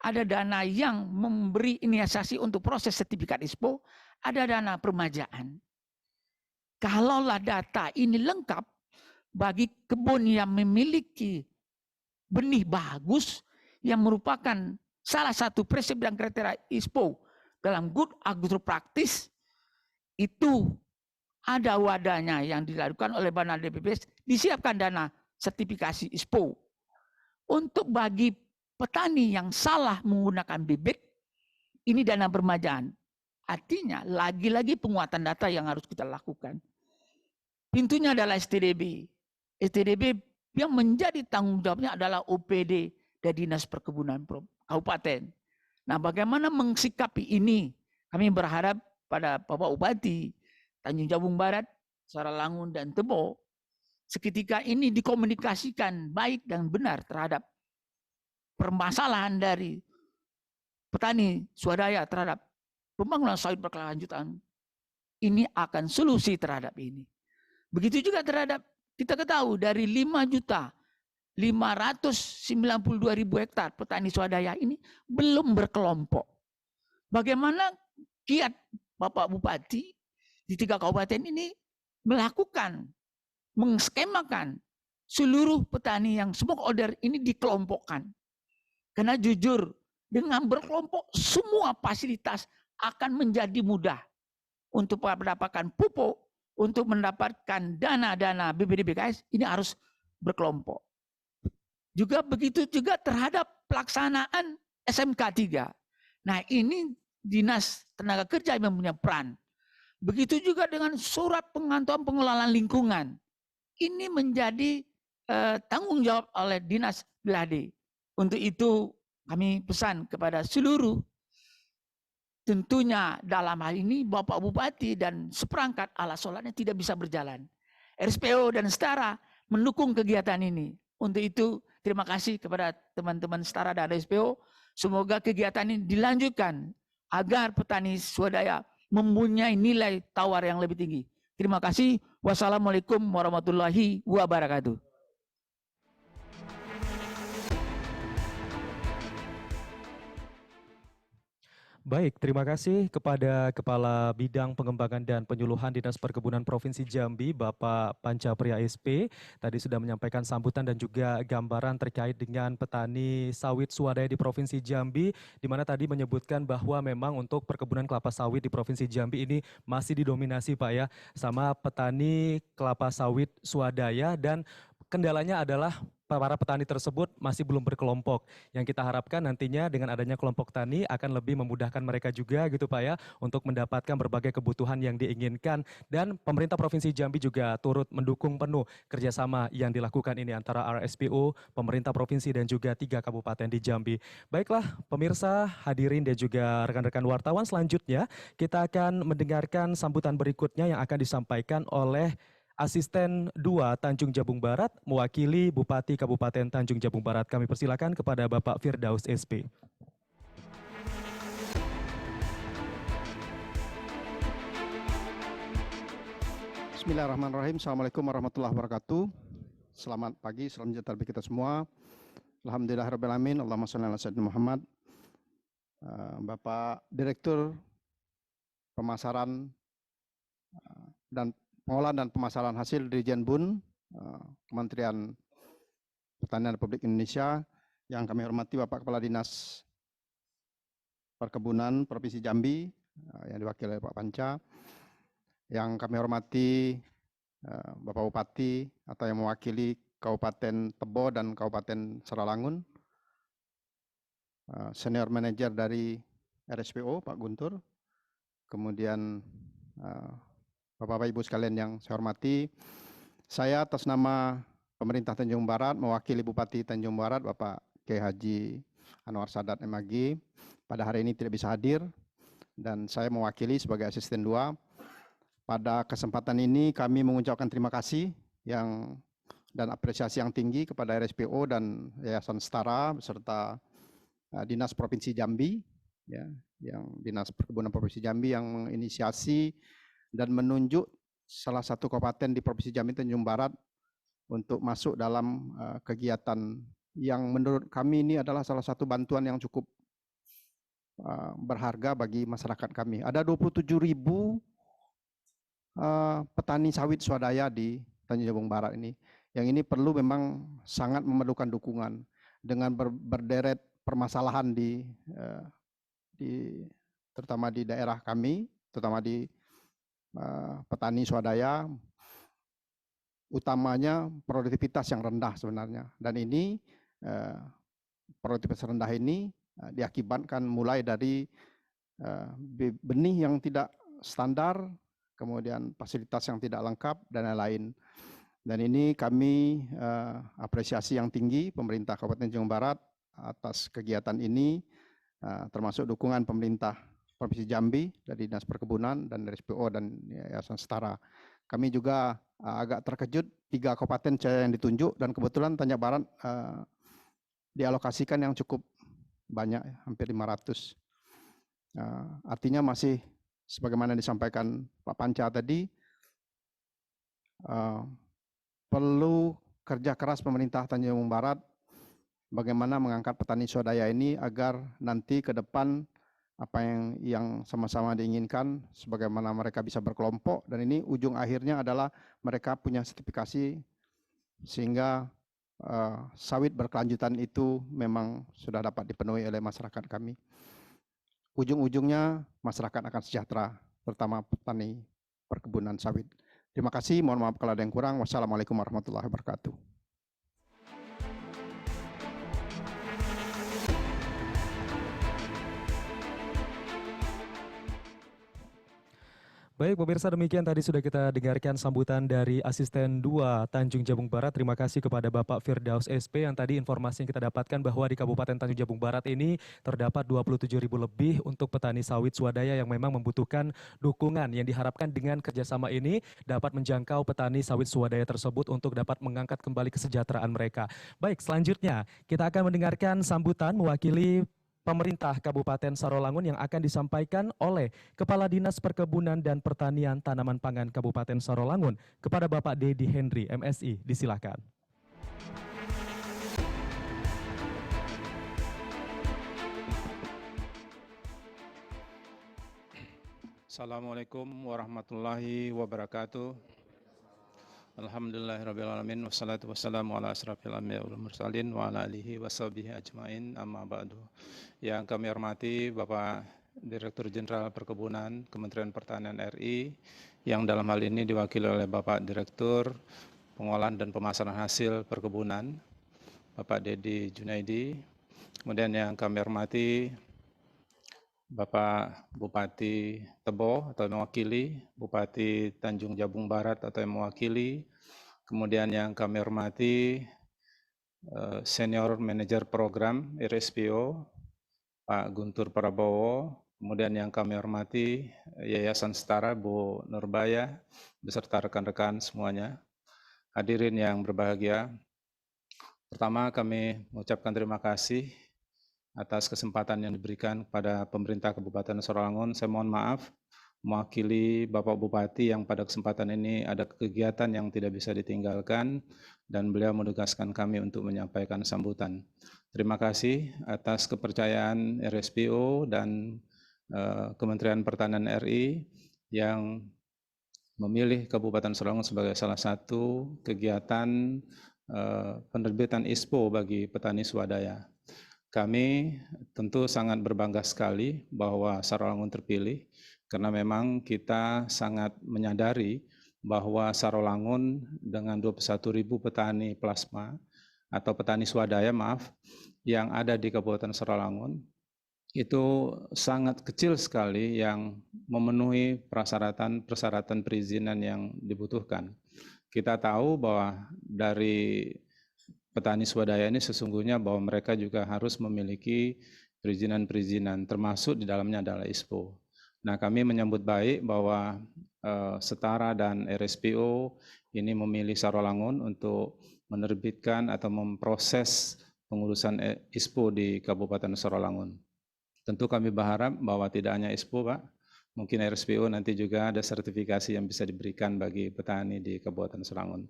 ada dana yang memberi inisiasi untuk proses sertifikat ISPO, ada dana permajaan. Kalaulah data ini lengkap bagi kebun yang memiliki benih bagus yang merupakan salah satu prinsip dan kriteria ISPO dalam good agro practice, itu ada wadahnya yang dilakukan oleh Badan DPPS, disiapkan dana sertifikasi ISPO. Untuk bagi petani yang salah menggunakan bibit, ini dana permajaan. Artinya lagi-lagi penguatan data yang harus kita lakukan. Pintunya adalah STDB. STDB yang menjadi tanggung jawabnya adalah OPD dari Dinas Perkebunan Kabupaten. Nah, bagaimana mensikapi ini? Kami berharap pada Bapak Bupati Tanjung Jabung Barat, Saralangun, dan Tebo, seketika ini dikomunikasikan baik dan benar terhadap permasalahan dari petani swadaya terhadap pembangunan sawit berkelanjutan. Ini akan solusi terhadap ini. Begitu juga terhadap, kita ketahui dari 5.592.000 hektar petani swadaya ini belum berkelompok. Bagaimana kiat Bapak Bupati di 3 kabupaten ini melakukan, mengskemakan seluruh petani yang smallholder ini dikelompokkan. Karena jujur, dengan berkelompok semua fasilitas akan menjadi mudah untuk mendapatkan pupuk, untuk mendapatkan dana-dana BPDBKS, ini harus berkelompok. Juga begitu juga terhadap pelaksanaan SMK 3. Nah, ini Dinas Tenaga Kerja yang punya peran. Begitu juga dengan surat pengantuan pengelolaan lingkungan. Ini menjadi tanggung jawab oleh Dinas BLHD. Untuk itu kami pesan kepada seluruh, tentunya dalam hal ini Bapak Bupati dan seperangkat alat sholatnya tidak bisa berjalan. RSPO dan Setara mendukung kegiatan ini. Untuk itu terima kasih kepada teman-teman Setara dan RSPO. Semoga kegiatan ini dilanjutkan agar petani swadaya mempunyai nilai tawar yang lebih tinggi. Terima kasih. Wassalamualaikum warahmatullahi wabarakatuh. Baik, terima kasih kepada Kepala Bidang Pengembangan dan Penyuluhan Dinas Perkebunan Provinsi Jambi, Bapak Panca Priya SP. Tadi sudah menyampaikan sambutan dan juga gambaran terkait dengan petani sawit swadaya di Provinsi Jambi, di mana tadi menyebutkan bahwa memang untuk perkebunan kelapa sawit di Provinsi Jambi ini masih didominasi Pak ya, sama petani kelapa sawit swadaya, dan kendalanya adalah para petani tersebut masih belum berkelompok. Yang kita harapkan nantinya dengan adanya kelompok tani akan lebih memudahkan mereka juga gitu Pak ya, untuk mendapatkan berbagai kebutuhan yang diinginkan. Dan pemerintah Provinsi Jambi juga turut mendukung penuh kerjasama yang dilakukan ini antara RSPO, pemerintah provinsi dan juga 3 kabupaten di Jambi. Baiklah pemirsa, hadirin dan juga rekan-rekan wartawan, selanjutnya kita akan mendengarkan sambutan berikutnya yang akan disampaikan oleh Asisten 2 Tanjung Jabung Barat, mewakili Bupati Kabupaten Tanjung Jabung Barat. Kami persilakan kepada Bapak Firdaus SP. Bismillahirrahmanirrahim. Assalamualaikum warahmatullahi wabarakatuh. Selamat pagi, salam sejahtera bagi kita semua. Alhamdulillahirrahmanirrahim. Allahumma sholli ala sayyidina Muhammad. Bapak Direktur Pemasaran dan Pengolahan dan Pemasaran Hasil Dirjen BUN, Kementerian Pertanian Republik Indonesia, yang kami hormati Bapak Kepala Dinas Perkebunan Provinsi Jambi, yang diwakili oleh Pak Panca, yang kami hormati Bapak Bupati atau yang mewakili Kabupaten Tebo dan Kabupaten Saralangun, Senior Manager dari RSPO, Pak Guntur, kemudian Bapak Ibu sekalian yang saya hormati, saya atas nama pemerintah Tanjung Barat mewakili Bupati Tanjung Barat Bapak Kiai Haji Anwar Sadat MAG pada hari ini tidak bisa hadir, dan saya mewakili sebagai asisten 2. Pada kesempatan ini kami mengucapkan terima kasih dan apresiasi yang tinggi kepada RSPO dan Yayasan Setara beserta Dinas Provinsi Jambi, ya, yang Dinas Perkebunan Provinsi Jambi yang menginisiasi dan menunjuk salah satu kabupaten di Provinsi Jambi Tanjung Barat untuk masuk dalam kegiatan yang menurut kami ini adalah salah satu bantuan yang cukup berharga bagi masyarakat kami. Ada 27.000 petani sawit swadaya di Tanjung Jabung Barat ini. Yang ini perlu memang sangat memerlukan dukungan dengan berderet permasalahan terutama di daerah kami, terutama di petani swadaya, utamanya produktivitas yang rendah sebenarnya. Dan ini produktivitas rendah ini diakibatkan mulai dari benih yang tidak standar, kemudian fasilitas yang tidak lengkap, dan lain-lain. Dan ini kami apresiasi yang tinggi pemerintah Kabupaten Tanjung Barat atas kegiatan ini, termasuk dukungan pemerintah Provinsi Jambi dari Dinas Perkebunan dan RSPO dan Yayasan Setara. Kami juga agak terkejut 3 kabupaten yang ditunjuk, dan kebetulan Tanjung Barat dialokasikan yang cukup banyak, hampir 500. Artinya masih sebagaimana disampaikan Pak Panca tadi, perlu kerja keras pemerintah Tanjung Barat bagaimana mengangkat petani swadaya ini agar nanti ke depan apa yang sama-sama diinginkan, sebagaimana mereka bisa berkelompok, dan ini ujung akhirnya adalah mereka punya sertifikasi sehingga sawit berkelanjutan itu memang sudah dapat dipenuhi oleh masyarakat kami. Ujung-ujungnya masyarakat akan sejahtera, terutama petani perkebunan sawit. Terima kasih, mohon maaf kalau ada yang kurang. Wassalamualaikum warahmatullahi wabarakatuh. Baik pemirsa, demikian tadi sudah kita dengarkan sambutan dari Asisten 2 Tanjung Jabung Barat. Terima kasih kepada Bapak Firdaus SP yang tadi informasi yang kita dapatkan bahwa di Kabupaten Tanjung Jabung Barat ini terdapat 27.000 lebih untuk petani sawit swadaya yang memang membutuhkan dukungan, yang diharapkan dengan kerjasama ini dapat menjangkau petani sawit swadaya tersebut untuk dapat mengangkat kembali kesejahteraan mereka. Baik, selanjutnya kita akan mendengarkan sambutan mewakili pemerintah Kabupaten Sarolangun yang akan disampaikan oleh Kepala Dinas Perkebunan dan Pertanian Tanaman Pangan Kabupaten Sarolangun kepada Bapak Dedi Henry, MSI. Disilakan. Assalamualaikum warahmatullahi wabarakatuh. Alhamdulillahirrabbilalamin. Wassalatu wassalamu ala asrafil anbiya wal mursalin wa ala alihi washabihi ajmain, amma ba'du. Yang kami hormati Bapak Direktur Jenderal Perkebunan Kementerian Pertanian RI, yang dalam hal ini diwakili oleh Bapak Direktur Pengolahan dan Pemasaran Hasil Perkebunan, Bapak Dedi Junaidi. Kemudian yang kami hormati Bapak Bupati Tebo atau yang mewakili, Bupati Tanjung Jabung Barat atau yang mewakili, kemudian yang kami hormati Senior Manager Program RSPO, Pak Guntur Prabowo, kemudian yang kami hormati Yayasan Setara, Bu Nurbaya, beserta rekan-rekan semuanya. Hadirin yang berbahagia, pertama kami mengucapkan terima kasih atas kesempatan yang diberikan kepada pemerintah Kabupaten Sarolangun. Saya mohon maaf mewakili Bapak Bupati yang pada kesempatan ini ada kegiatan yang tidak bisa ditinggalkan dan beliau menugaskan kami untuk menyampaikan sambutan. Terima kasih atas kepercayaan RSPO dan Kementerian Pertanian RI yang memilih Kabupaten Sarolangun sebagai salah satu kegiatan penerbitan ISPO bagi petani swadaya. Kami tentu sangat berbangga sekali bahwa Sarolangun terpilih karena memang kita sangat menyadari bahwa Sarolangun dengan 21.000 petani plasma atau petani swadaya maaf yang ada di Kabupaten Sarawangun itu sangat kecil sekali yang memenuhi persyaratan perizinan yang dibutuhkan. Kita tahu bahwa dari petani swadaya ini sesungguhnya bahwa mereka juga harus memiliki perizinan-perizinan, termasuk di dalamnya adalah ISPO. Nah, kami menyambut baik bahwa Setara dan RSPO ini memilih Sarawangun untuk menerbitkan atau memproses pengurusan ISPO di Kabupaten Sarawangun. Tentu kami berharap bahwa tidak hanya ISPO, Pak, mungkin RSPO nanti juga ada sertifikasi yang bisa diberikan bagi petani di Kabupaten Sarawangun.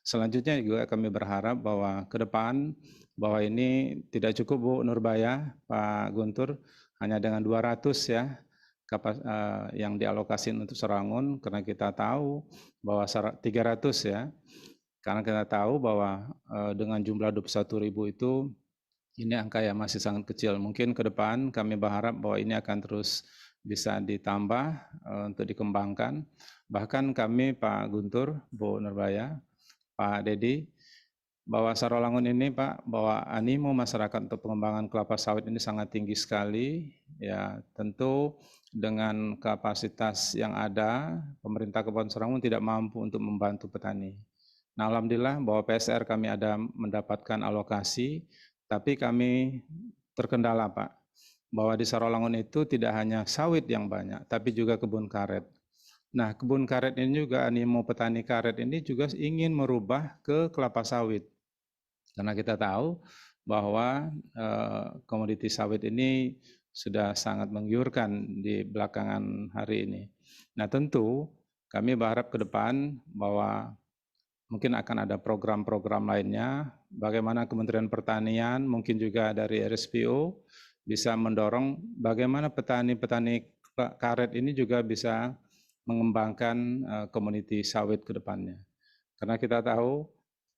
Selanjutnya juga kami berharap bahwa ke depan bahwa ini tidak cukup Bu Nurbaya, Pak Guntur, hanya dengan 200 ya yang dialokasikan untuk Sarawangun, karena kita tahu bahwa 300 ya, karena kita tahu bahwa dengan jumlah 21.000 itu ini angka yang masih sangat kecil. Mungkin ke depan kami berharap bahwa ini akan terus bisa ditambah untuk dikembangkan. Bahkan kami Pak Guntur, Bu Nurbaya, Pak Dedi, bahwa Sarawangun ini Pak, bahwa animo masyarakat untuk pengembangan kelapa sawit ini sangat tinggi sekali. Ya, tentu dengan kapasitas yang ada, pemerintah Kabupaten Sarawangun tidak mampu untuk membantu petani. Nah, alhamdulillah bahwa PSR kami ada mendapatkan alokasi, tapi kami terkendala Pak, bahwa di Sarawangun itu tidak hanya sawit yang banyak, tapi juga kebun karet. Nah, kebun karet ini juga animo petani karet ini juga ingin merubah ke kelapa sawit. Karena kita tahu bahwa komoditi sawit ini sudah sangat menggiurkan di belakangan hari ini. Nah, tentu kami berharap ke depan bahwa mungkin akan ada program-program lainnya, bagaimana Kementerian Pertanian, mungkin juga dari RSPO, bisa mendorong bagaimana petani-petani karet ini juga bisa mengembangkan komoditi sawit ke depannya. Karena kita tahu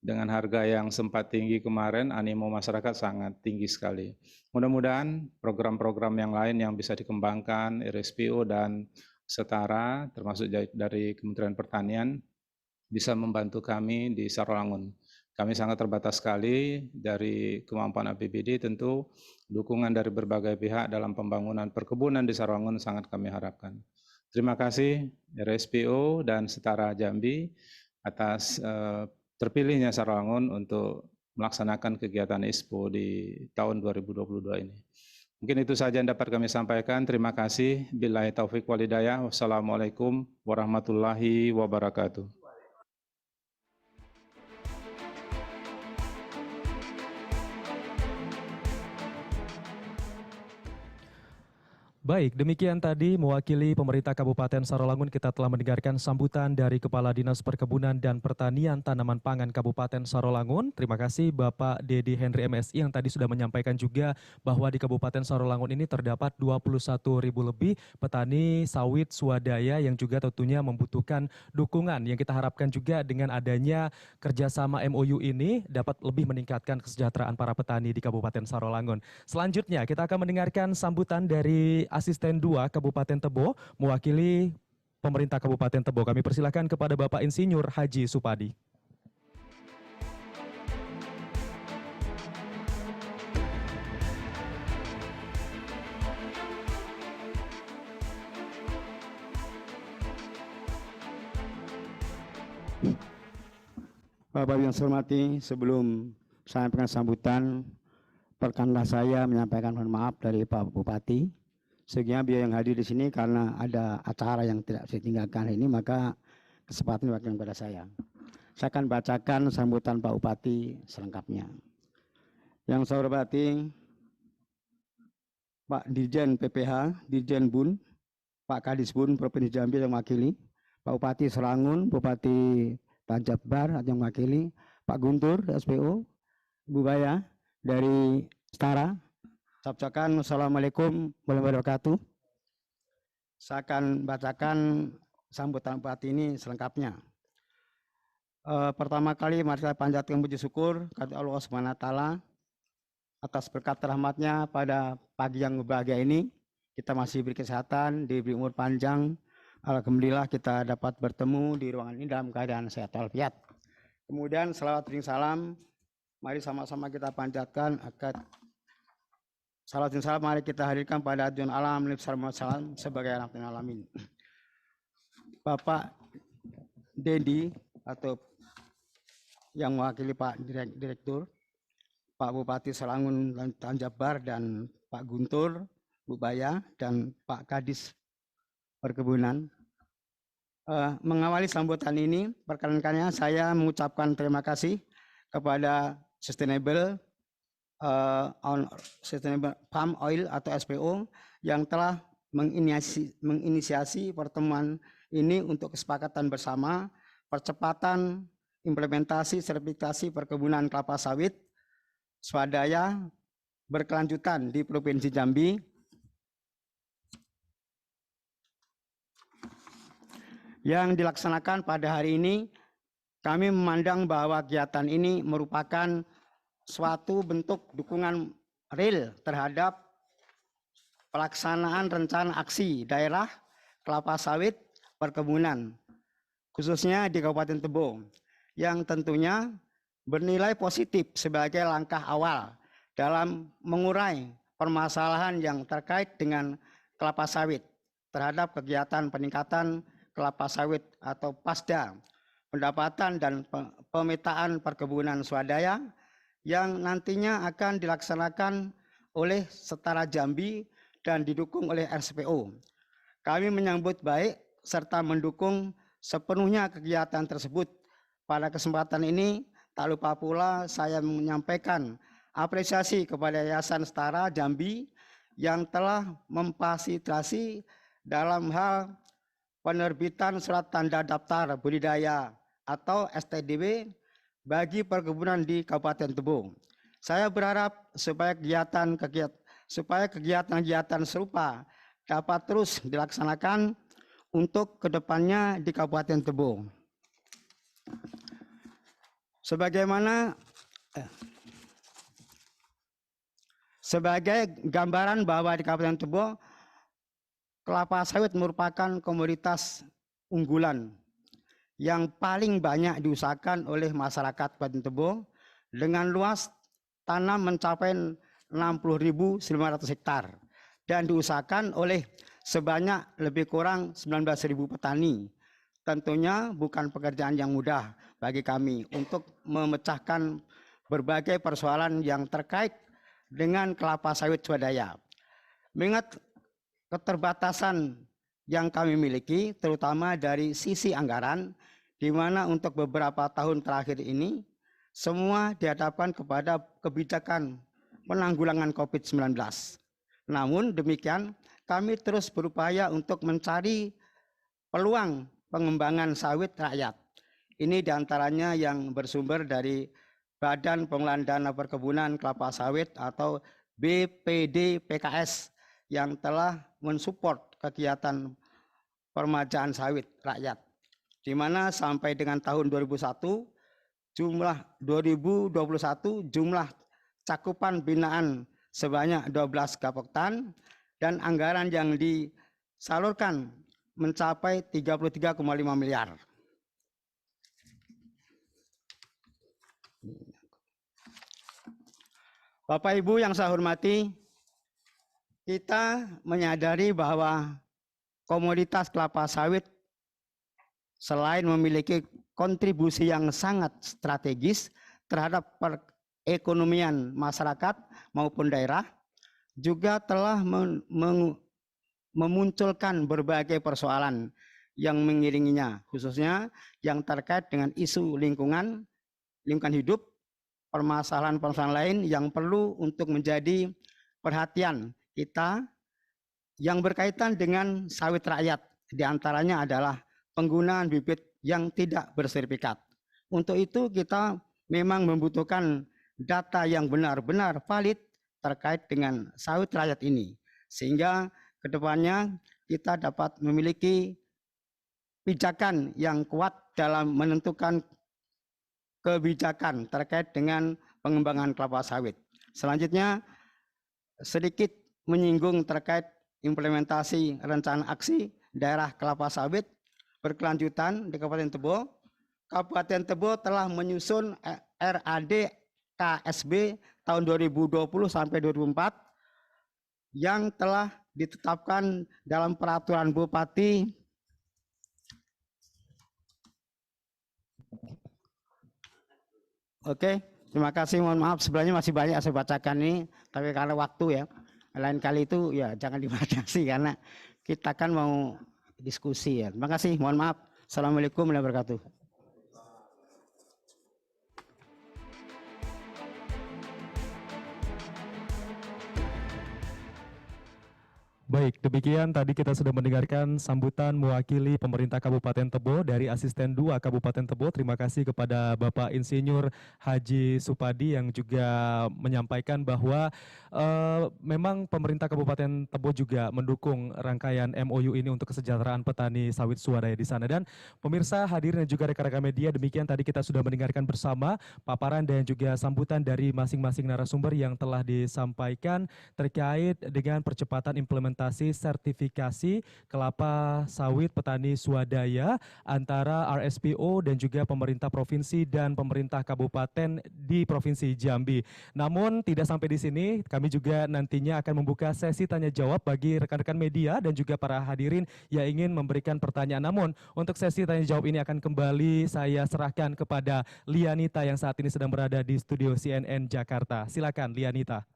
dengan harga yang sempat tinggi kemarin, animo masyarakat sangat tinggi sekali. Mudah-mudahan program-program yang lain yang bisa dikembangkan, RSPO dan Setara, termasuk dari Kementerian Pertanian, bisa membantu kami di Sarawangun. Kami sangat terbatas sekali dari kemampuan APBD, tentu dukungan dari berbagai pihak dalam pembangunan perkebunan di Sarawangun sangat kami harapkan. Terima kasih RSPO dan Setara Jambi atas terpilihnya Sarawangun untuk melaksanakan kegiatan ISPO di tahun 2022 ini. Mungkin itu saja yang dapat kami sampaikan. Terima kasih. Billahi taufiq walhidayah. Wassalamualaikum warahmatullahi wabarakatuh. Baik, demikian tadi mewakili pemerintah Kabupaten Sarawangun kita telah mendengarkan sambutan dari Kepala Dinas Perkebunan dan Pertanian Tanaman Pangan Kabupaten Sarawangun. Terima kasih Bapak Dedi Henry MSI yang tadi sudah menyampaikan juga bahwa di Kabupaten Sarawangun ini terdapat 21.000 lebih petani sawit swadaya yang juga tentunya membutuhkan dukungan yang kita harapkan juga dengan adanya kerjasama MOU ini dapat lebih meningkatkan kesejahteraan para petani di Kabupaten Sarawangun. Selanjutnya kita akan mendengarkan sambutan dari Asisten 2 Kabupaten Tebo mewakili pemerintah Kabupaten Tebo. Kami persilakan kepada Bapak Insinyur Haji Supadi. Bapak yang saya hormati, sebelum saya menyampaikan sambutan, perkenanlah saya menyampaikan mohon maaf dari Pak Bupati. Sehingga beliau yang hadir di sini karena ada acara yang tidak bisa ditinggalkan ini, maka kesempatan diwakilkan kepada saya. Saya akan bacakan sambutan Pak Bupati selengkapnya. Yang saya hormati Pak Dirjen PPH, Dirjen Bun, Pak Kadis Bun Provinsi Jambi yang mewakili, Pak Bupati Sarawangun, Bupati Tanjab yang mewakili, Pak Guntur SPO, Bu Baya dari Setara. Saya ucapkan Assalamualaikum warahmatullahi wabarakatuh. Saya akan bacakan sambutan Bupati ini selengkapnya. Pertama kali mari kita panjatkan puji syukur kepada Allah SWT atas berkat rahmatnya pada pagi yang berbahagia ini. Kita masih diberi kesehatan, diberi umur panjang. Alhamdulillah kita dapat bertemu di ruangan ini dalam keadaan sehat walafiat. Kemudian salawat dan salam Mari sama-sama kita panjatkan akad salat dan salam, mari kita hadirkan pada Adun Alam salam sebagai rahmatul alamin. Bapak Dendi atau yang mewakili Pak Direktur, Pak Bupati Selangun Tanjabar, dan Pak Guntur, Bu Baya, dan Pak Kadis Perkebunan. Mengawali sambutan ini, perkenankannya saya mengucapkan terima kasih kepada Sustainable Palm Oil atau SPO yang telah menginisiasi pertemuan ini untuk kesepakatan bersama percepatan implementasi sertifikasi perkebunan kelapa sawit swadaya berkelanjutan di Provinsi Jambi yang dilaksanakan pada hari ini. Kami memandang bahwa kegiatan ini merupakan suatu bentuk dukungan real terhadap pelaksanaan rencana aksi daerah kelapa sawit perkebunan, khususnya di Kabupaten Tebo, yang tentunya bernilai positif sebagai langkah awal dalam mengurai permasalahan yang terkait dengan kelapa sawit terhadap kegiatan peningkatan kelapa sawit atau PASDA, pendapatan dan pemetaan perkebunan swadaya yang nantinya akan dilaksanakan oleh Setara Jambi dan didukung oleh RSPO. Kami menyambut baik serta mendukung sepenuhnya kegiatan tersebut. Pada kesempatan ini, tak lupa pula saya menyampaikan apresiasi kepada Yayasan Setara Jambi yang telah memfasilitasi dalam hal penerbitan surat tanda daftar budidaya atau STDB bagi perkebunan di Kabupaten Tebo. Saya berharap supaya kegiatan-kegiatan serupa dapat terus dilaksanakan untuk kedepannya di Kabupaten Tebo. Sebagai gambaran bahwa di Kabupaten Tebo, kelapa sawit merupakan komoditas unggulan yang paling banyak diusahakan oleh masyarakat Kabupaten Tebo dengan luas tanam mencapai 60.900 hektar dan diusahakan oleh sebanyak lebih kurang 19.000 petani. Tentunya bukan pekerjaan yang mudah bagi kami untuk memecahkan berbagai persoalan yang terkait dengan kelapa sawit swadaya. Mengingat keterbatasan yang kami miliki, terutama dari sisi anggaran, di mana untuk beberapa tahun terakhir ini semua dihadapkan kepada kebijakan penanggulangan COVID-19. Namun demikian, kami terus berupaya untuk mencari peluang pengembangan sawit rakyat. Ini diantaranya yang bersumber dari Badan Pengelolaan Dana Perkebunan Kelapa Sawit atau BPD PKS yang telah mensupport kegiatan permajaan sawit rakyat, di mana sampai dengan tahun 2021 jumlah cakupan binaan sebanyak 12 gapoktan dan anggaran yang disalurkan mencapai 33,5 miliar. Bapak Ibu yang saya hormati, kita menyadari bahwa komoditas kelapa sawit selain memiliki kontribusi yang sangat strategis terhadap perekonomian masyarakat maupun daerah, juga telah memunculkan berbagai persoalan yang mengiringinya, khususnya yang terkait dengan isu lingkungan hidup, permasalahan-permasalahan lain yang perlu untuk menjadi perhatian kita yang berkaitan dengan sawit rakyat. Di antaranya adalah penggunaan bibit yang tidak bersertifikat. Untuk itu kita memang membutuhkan data yang benar-benar valid terkait dengan sawit rakyat ini, sehingga kedepannya kita dapat memiliki pijakan yang kuat dalam menentukan kebijakan terkait dengan pengembangan kelapa sawit. Selanjutnya sedikit menyinggung terkait implementasi rencana aksi daerah kelapa sawit berkelanjutan di Kabupaten Tebo. Kabupaten Tebo telah menyusun RAD KSB tahun 2020 sampai 2004 yang telah ditetapkan dalam peraturan Bupati Oke, terima kasih. Mohon maaf, sebenarnya masih banyak saya bacakan ini, tapi karena waktu ya, lain kali itu ya jangan dibatasi karena kita kan mau diskusi ya. Terima kasih. Mohon maaf. Assalamualaikum warahmatullahi wabarakatuh. Baik, demikian tadi kita sudah mendengarkan sambutan mewakili pemerintah Kabupaten Tebo dari Asisten 2 Kabupaten Tebo. Terima kasih kepada Bapak Insinyur Haji Supadi yang juga menyampaikan bahwa memang pemerintah Kabupaten Tebo juga mendukung rangkaian MOU ini untuk kesejahteraan petani sawit swadaya di sana. Dan pemirsa hadirin dan juga rekan-rekan media, demikian tadi kita sudah mendengarkan bersama paparan dan juga sambutan dari masing-masing narasumber yang telah disampaikan terkait dengan percepatan implementasi sertifikasi kelapa sawit petani swadaya antara RSPO dan juga pemerintah provinsi dan pemerintah kabupaten di Provinsi Jambi. Namun tidak sampai di sini, kami juga nantinya akan membuka sesi tanya jawab bagi rekan-rekan media dan juga para hadirin yang ingin memberikan pertanyaan. Namun untuk sesi tanya jawab ini akan kembali saya serahkan kepada Lianita yang saat ini sedang berada di studio CNN Jakarta. Silakan Lianita.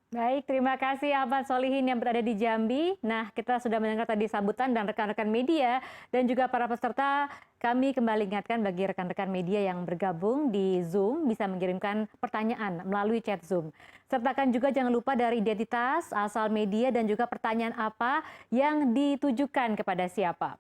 Baik, terima kasih Ahmad Solihin yang berada di Jambi. Nah, kita sudah mendengar tadi sambutan dan rekan-rekan media dan juga para peserta. Kami kembali ingatkan bagi rekan-rekan media yang bergabung di Zoom bisa mengirimkan pertanyaan melalui chat Zoom. Sertakan juga jangan lupa dari identitas, asal media dan juga pertanyaan apa yang ditujukan kepada siapa.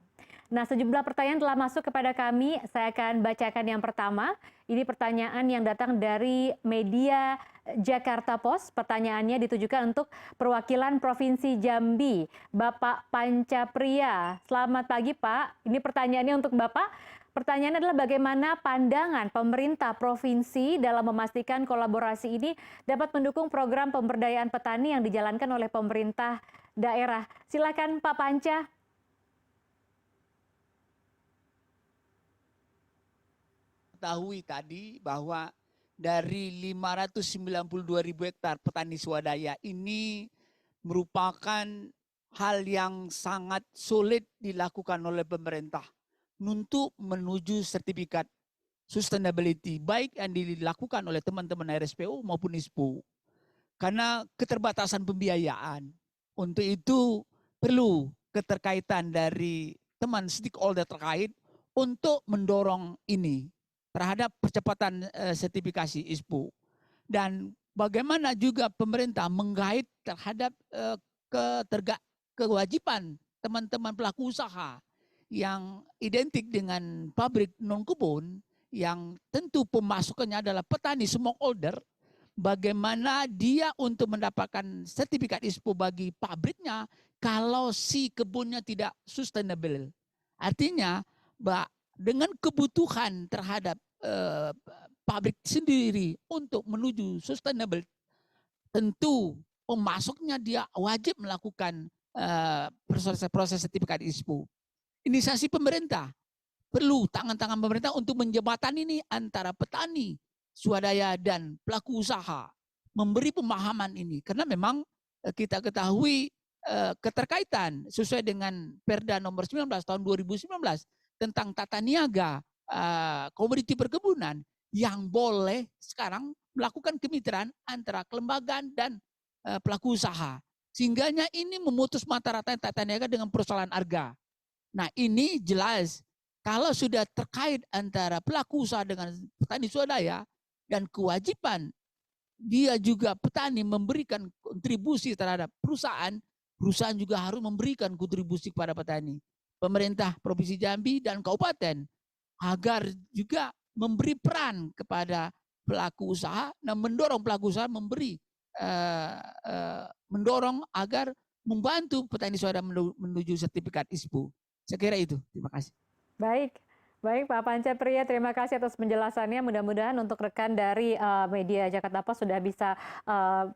Nah, sejumlah pertanyaan telah masuk kepada kami. Saya akan bacakan yang pertama. Ini pertanyaan yang datang dari media Jakarta Post. Pertanyaannya ditujukan untuk perwakilan Provinsi Jambi, Bapak Pancapria. Selamat pagi, Pak. Ini pertanyaannya untuk Bapak. Pertanyaannya adalah bagaimana pandangan pemerintah provinsi dalam memastikan kolaborasi ini dapat mendukung program pemberdayaan petani yang dijalankan oleh pemerintah daerah. Silakan Pak Panca. Ketahui tadi bahwa dari 592.000 hektar petani swadaya ini merupakan hal yang sangat sulit dilakukan oleh pemerintah untuk menuju sertifikat sustainability baik yang dilakukan oleh teman-teman RSPO maupun ISPO karena keterbatasan pembiayaan. Untuk itu perlu keterkaitan dari teman stakeholder terkait untuk mendorong ini terhadap percepatan sertifikasi ISPO. Dan bagaimana juga pemerintah menggait terhadap kewajiban teman-teman pelaku usaha yang identik dengan pabrik non-kebun yang tentu pemasukannya adalah petani smallholder, bagaimana dia untuk mendapatkan sertifikat ISPO bagi pabriknya kalau si kebunnya tidak sustainable. Artinya, dengan kebutuhan terhadap pabrik sendiri untuk menuju sustainable, tentu pemasoknya dia wajib melakukan proses sertifikat ISPO. Inisiasi pemerintah perlu tangan-tangan pemerintah untuk menjembatani ini antara petani swadaya dan pelaku usaha, memberi pemahaman ini karena memang kita ketahui keterkaitan sesuai dengan Perda nomor 19 tahun 2019 tentang tata niaga komoditi perkebunan yang boleh sekarang melakukan kemitraan antara kelembagaan dan pelaku usaha. Sehingganya ini memutus mata rantai tata niaga dengan persoalan harga. Nah ini jelas kalau sudah terkait antara pelaku usaha dengan petani swadaya dan kewajiban dia juga petani memberikan kontribusi terhadap perusahaan, perusahaan juga harus memberikan kontribusi kepada petani. Pemerintah Provinsi Jambi dan Kabupaten agar juga memberi peran kepada pelaku usaha dan mendorong pelaku usaha mendorong agar membantu petani swadaya menuju sertifikat ISPO. Saya kira itu. Terima kasih. Baik Pak Pancapria, terima kasih atas penjelasannya. Mudah-mudahan untuk rekan dari media Jakarta Post sudah bisa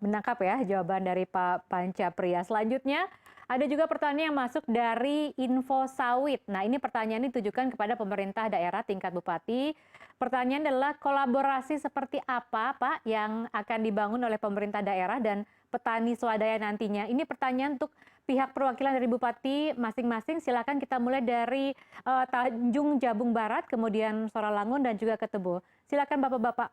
menangkap ya jawaban dari Pak Pancapria. Selanjutnya Ada juga pertanyaan yang masuk dari Info Sawit. Nah, ini pertanyaan ini ditujukan kepada pemerintah daerah tingkat bupati. Pertanyaan adalah kolaborasi seperti apa, Pak, yang akan dibangun oleh pemerintah daerah dan petani swadaya nantinya. Ini pertanyaan untuk pihak perwakilan dari bupati masing-masing. Silakan kita mulai dari Tanjung Jabung Barat, kemudian Soralangun dan juga Ketebo. Silakan Bapak-bapak.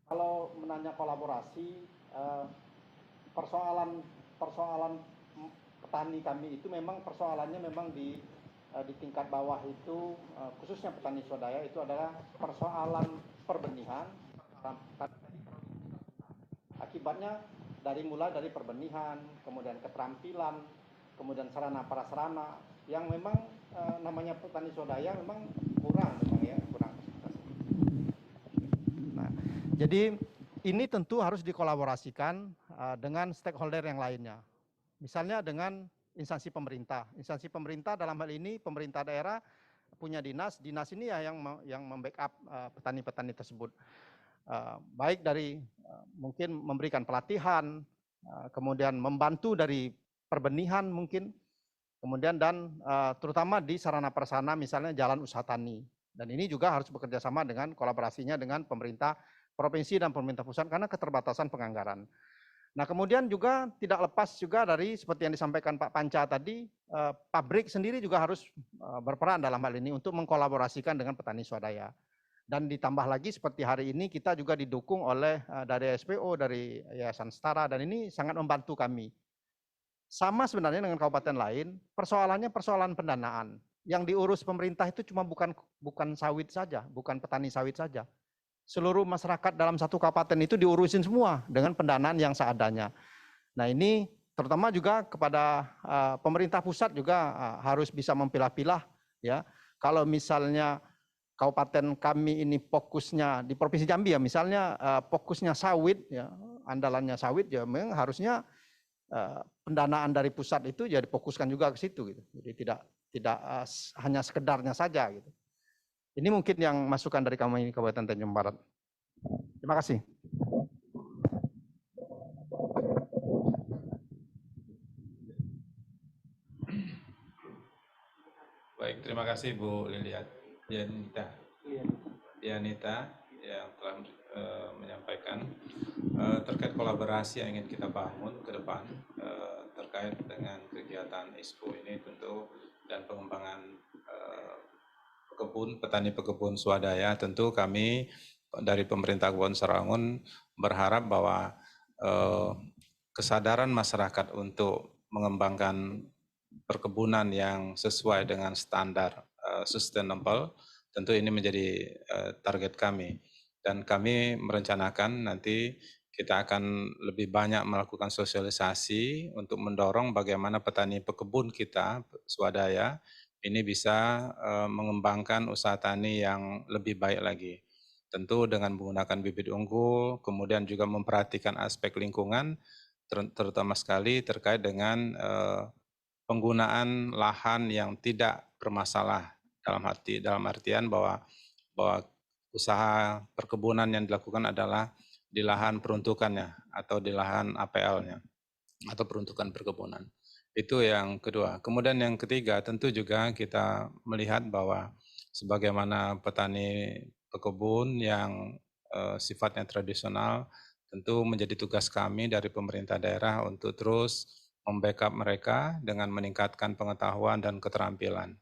Kalau menanya kolaborasi, persoalan petani kami itu memang persoalannya memang di tingkat bawah itu, khususnya petani swadaya itu adalah persoalan perbenihan. Akibatnya mulai dari perbenihan, kemudian keterampilan, kemudian sarana prasarana yang memang namanya petani swadaya memang kurang memang ya, kurang. Nah, jadi ini tentu harus dikolaborasikan dengan stakeholder yang lainnya. Misalnya dengan instansi pemerintah. Instansi pemerintah dalam hal ini pemerintah daerah punya dinas ini ya yang membackup petani-petani tersebut. Baik dari mungkin memberikan pelatihan, kemudian membantu dari perbenihan mungkin, kemudian dan terutama di sarana prasarana misalnya jalan usaha tani. Dan ini juga harus bekerja sama dengan kolaborasinya dengan pemerintah provinsi dan pemerintah pusat karena keterbatasan penganggaran. Nah, kemudian juga tidak lepas juga dari seperti yang disampaikan Pak Panca tadi, pabrik sendiri juga harus berperan dalam hal ini untuk mengkolaborasikan dengan petani swadaya. Dan ditambah lagi seperti hari ini kita juga didukung oleh dari SPO, dari Yayasan Setara, dan ini sangat membantu kami. Sama sebenarnya dengan kabupaten lain, persoalannya persoalan pendanaan. Yang diurus pemerintah itu cuma bukan sawit saja, bukan petani sawit saja. Seluruh masyarakat dalam satu kabupaten itu diurusin semua dengan pendanaan yang seadanya. Nah, ini terutama juga kepada pemerintah pusat juga harus bisa memilah-pilah ya. Kalau misalnya kabupaten kami ini fokusnya di Provinsi Jambi ya, misalnya fokusnya sawit ya, andalannya sawit ya, memang harusnya pendanaan dari pusat itu ya difokuskan juga ke situ gitu. Jadi tidak hanya sekedarnya saja gitu. Ini mungkin yang masukan dari kami Kabupaten Tanjung Barat. Terima kasih. Baik, terima kasih Bu Lianita yang telah menyampaikan terkait kolaborasi yang ingin kita bangun ke depan terkait dengan kegiatan ISPO ini tentu dan pengembangan petani pekebun swadaya. Tentu kami dari pemerintah Kabupaten Soralangun berharap bahwa kesadaran masyarakat untuk mengembangkan perkebunan yang sesuai dengan standar sustainable tentu ini menjadi target kami, dan kami merencanakan nanti kita akan lebih banyak melakukan sosialisasi untuk mendorong bagaimana petani pekebun kita swadaya ini bisa mengembangkan usaha tani yang lebih baik lagi. Tentu dengan menggunakan bibit unggul, kemudian juga memperhatikan aspek lingkungan, terutama sekali terkait dengan penggunaan lahan yang tidak bermasalah dalam artian bahwa usaha perkebunan yang dilakukan adalah di lahan peruntukannya atau di lahan APL-nya atau peruntukan perkebunan. Itu yang kedua. Kemudian yang ketiga tentu juga kita melihat bahwa sebagaimana petani pekebun yang sifatnya tradisional, tentu menjadi tugas kami dari pemerintah daerah untuk terus membackup mereka dengan meningkatkan pengetahuan dan keterampilan.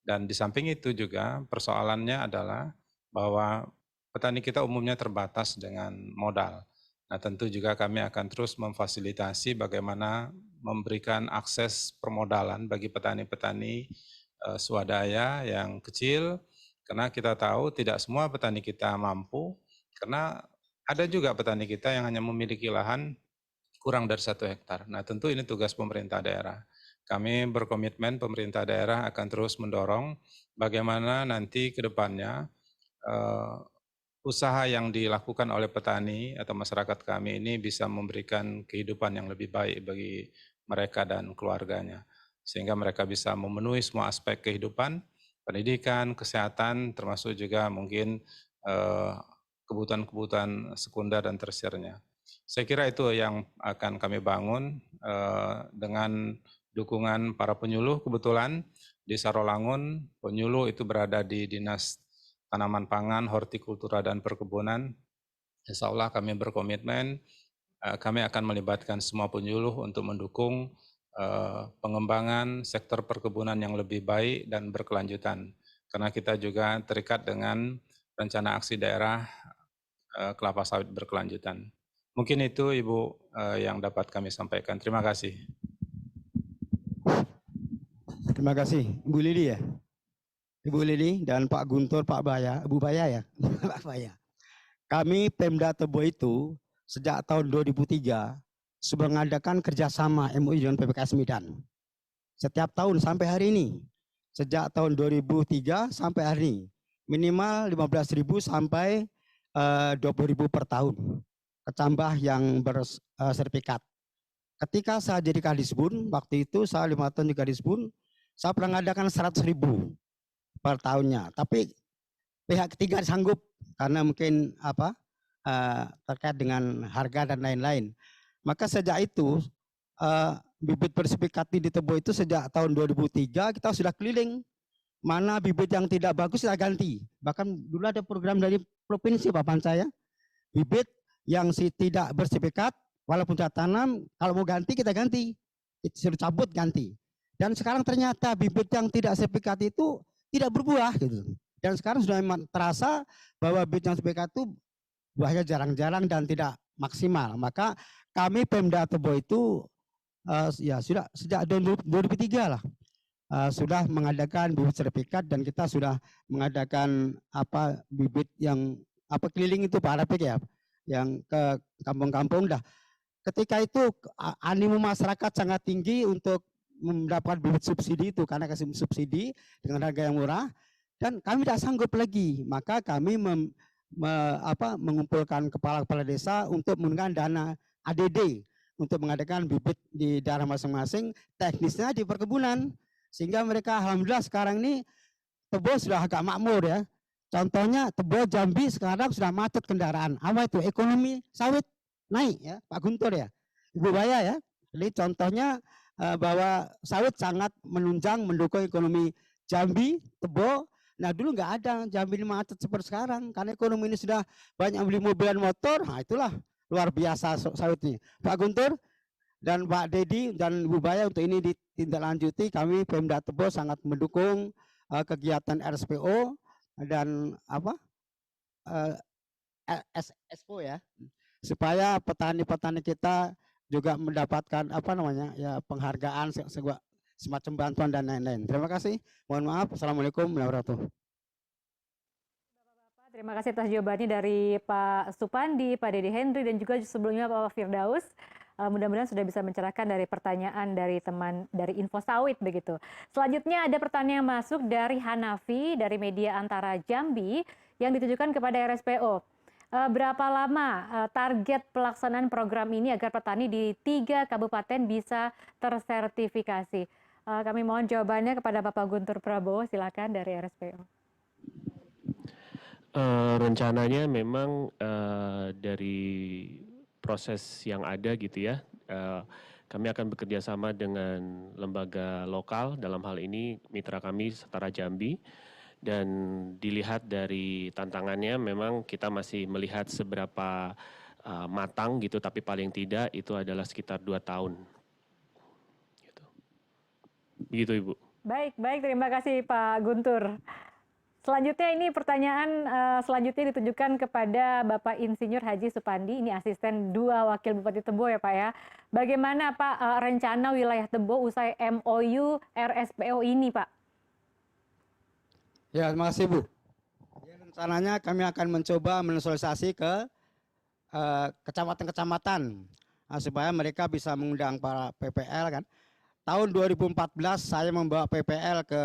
Dan di samping itu juga persoalannya adalah bahwa petani kita umumnya terbatas dengan modal. Nah, tentu juga kami akan terus memfasilitasi bagaimana memberikan akses permodalan bagi petani-petani swadaya yang kecil, karena kita tahu tidak semua petani kita mampu, karena ada juga petani kita yang hanya memiliki lahan kurang dari 1 hektar. Nah, tentu ini tugas pemerintah daerah. Kami berkomitmen pemerintah daerah akan terus mendorong bagaimana nanti ke depannya usaha yang dilakukan oleh petani atau masyarakat kami ini bisa memberikan kehidupan yang lebih baik bagi mereka dan keluarganya. sehingga mereka bisa memenuhi semua aspek kehidupan, pendidikan, kesehatan, termasuk juga mungkin kebutuhan-kebutuhan sekunder dan tersiernya. Saya kira itu yang akan kami bangun dengan dukungan para penyuluh. Kebetulan di Sarolangun, penyuluh itu berada di Dinas Tanaman Pangan, Hortikultura dan Perkebunan. Insya Allah kami berkomitmen, kami akan melibatkan semua penyuluh untuk mendukung pengembangan sektor perkebunan yang lebih baik dan berkelanjutan. Karena kita juga terikat dengan rencana aksi daerah kelapa sawit berkelanjutan. Mungkin itu Ibu yang dapat kami sampaikan. Terima kasih. Terima kasih, Ibu Lili ya. Ibu Lili dan Pak Guntur, Pak Baya, Ibu Baya ya, Pak Baya. Kami Pemda Tebo itu sejak tahun 2003 sudah mengadakan kerjasama MOU dengan PPKS Medan. Setiap tahun sampai hari ini, sejak tahun 2003 sampai hari ini, minimal 15.000 sampai 20.000 per tahun. Kecambah yang bersertifikat. Ketika saya jadi Kadisbun, waktu itu saya 5 tahun di Kadisbun, saya pernah mengadakan 100.000 per tahunnya. Tapi pihak ketiga sanggup karena mungkin terkait dengan harga dan lain-lain. Maka sejak itu bibit bersertifikat di Tebo itu sejak tahun 2003 kita sudah keliling. Mana bibit yang tidak bagus kita ganti. Bahkan dulu ada program dari provinsi Pak Pansaya. Bibit yang tidak bersertifikat walaupun sudah tanam, kalau mau ganti kita ganti. Itu sudah cabut ganti. Dan sekarang ternyata bibit yang tidak sertifikat itu tidak berbuah gitu. Dan sekarang sudah terasa bahwa bibit yang sertifikat itu buahnya jarang-jarang dan tidak maksimal. Maka kami Pemda Tebo itu ya sudah sejak 2003 lah sudah mengadakan bibit sertifikat dan kita sudah mengadakan bibit yang keliling itu Pak Rafiq ya, yang ke kampung-kampung dah. Ketika itu animo masyarakat sangat tinggi untuk mendapatkan bibit subsidi itu karena kasih subsidi dengan harga yang murah dan kami tidak sanggup lagi. Maka kami mengumpulkan kepala-kepala desa untuk menggunakan dana ADD untuk mengadakan bibit di daerah masing-masing, teknisnya di perkebunan. Sehingga mereka alhamdulillah sekarang ini Tebo sudah agak makmur ya. Contohnya Tebo Jambi sekarang sudah macet kendaraan. Apa itu? Ekonomi sawit naik ya, Pak Guntur ya. Ibu Baya ya. Jadi contohnya bahwa sawit sangat menunjang mendukung ekonomi Jambi, Tebo. Nah dulu nggak ada Jambi ini macet seperti sekarang karena ekonomi ini sudah banyak beli mobil dan motor. Nah itulah luar biasa sawitnya. Pak Guntur dan Pak Dedi dan Ibu Baya untuk ini ditindaklanjuti. Kami Pemda Tebo sangat mendukung kegiatan RSPO dan SSPO ya, supaya petani-petani kita juga mendapatkan penghargaan semacam bantuan dan lain-lain. Terima kasih. Mohon maaf. Assalamualaikum warahmatullahi wabarakatuh. Terima kasih atas jawabannya dari Pak Supandi, Pak Dedi Henry, dan juga sebelumnya Pak Firdaus. Mudah-mudahan sudah bisa mencerahkan dari pertanyaan dari teman dari Info Sawit begitu. Selanjutnya ada pertanyaan yang masuk dari Hanafi dari media Antara Jambi yang ditujukan kepada RSPO. Berapa lama target pelaksanaan program ini agar petani di 3 kabupaten bisa tersertifikasi? Kami mohon jawabannya kepada Bapak Guntur Prabowo, silakan dari RSPO. Rencananya memang dari proses yang ada gitu ya, kami akan bekerja sama dengan lembaga lokal, dalam hal ini mitra kami Setara Jambi, dan dilihat dari tantangannya memang kita masih melihat seberapa matang gitu, tapi paling tidak itu adalah sekitar 2 tahun. Begitu Ibu. Baik, terima kasih Pak Guntur. Selanjutnya ini pertanyaan selanjutnya ditujukan kepada Bapak Insinyur Haji Supandi, ini asisten 2 Wakil Bupati Tebo ya Pak ya. Bagaimana Pak rencana wilayah Tebo usai MOU RSPO ini Pak? Ya, terima kasih Bu. Ya, rencananya kami akan mencoba mensosialisasi ke kecamatan-kecamatan supaya mereka bisa mengundang para PPL kan. Tahun 2014 saya membawa PPL ke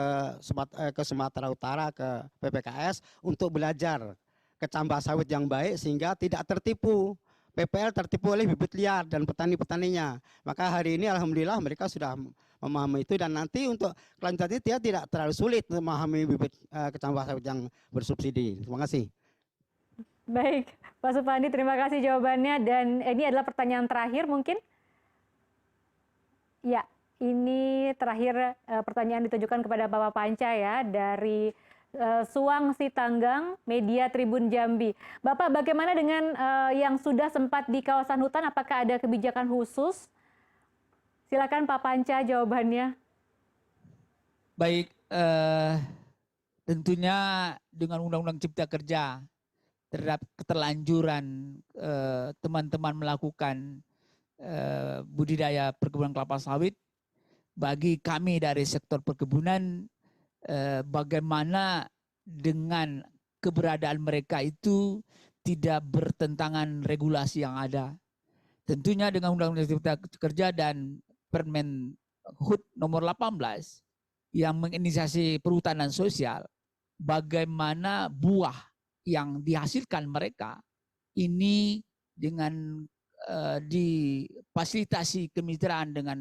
Sumatera Utara ke PPKS untuk belajar kecambah sawit yang baik sehingga tidak tertipu PPL tertipu oleh bibit liar dan petani-petaninya. Maka hari ini alhamdulillah mereka sudah memahami itu, dan nanti untuk kelanjutannya dia tidak terlalu sulit untuk memahami bibit kecambah sawit yang bersubsidi. Terima kasih. Baik, Pak Supandi, terima kasih jawabannya. Dan ini adalah pertanyaan terakhir mungkin. Ya, ini terakhir pertanyaan ditujukan kepada Bapak Panca ya, dari Suang Sitanggang, Media Tribun Jambi. Bapak, bagaimana dengan yang sudah sempat di kawasan hutan, apakah ada kebijakan khusus? Silakan Pak Panca jawabannya. Baik, tentunya dengan Undang-Undang Cipta Kerja terhadap keterlanjuran teman-teman melakukan budidaya perkebunan kelapa sawit, bagi kami dari sektor perkebunan, bagaimana dengan keberadaan mereka itu tidak bertentangan regulasi yang ada. Tentunya dengan Undang-Undang Cipta Kerja dan Permen HUT nomor 18 yang menginisiasi perhutanan sosial, bagaimana buah yang dihasilkan mereka ini dengan difasilitasi kemitraan dengan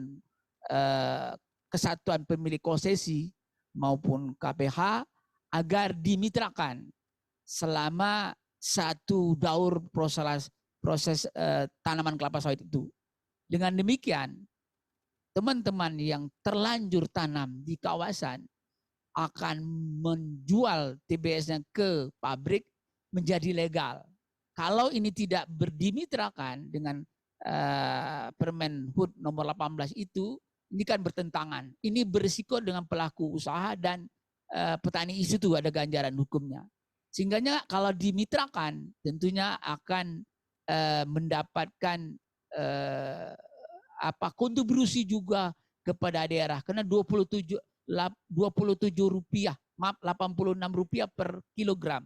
kesatuan pemilik konsesi maupun KPH agar dimitrakan selama satu daur proses tanaman kelapa sawit itu. Dengan demikian, teman-teman yang terlanjur tanam di kawasan akan menjual TBS-nya ke pabrik menjadi legal. Kalau ini tidak berdimitrakan dengan Permen HUT nomor 18 itu, ini kan bertentangan. Ini berisiko dengan pelaku usaha dan petani itu ada ganjaran hukumnya. Sehingga kalau dimitrakan tentunya akan mendapatkan kontribusi juga kepada daerah, karena 87 rupiah, maaf 86 rupiah per kilogram.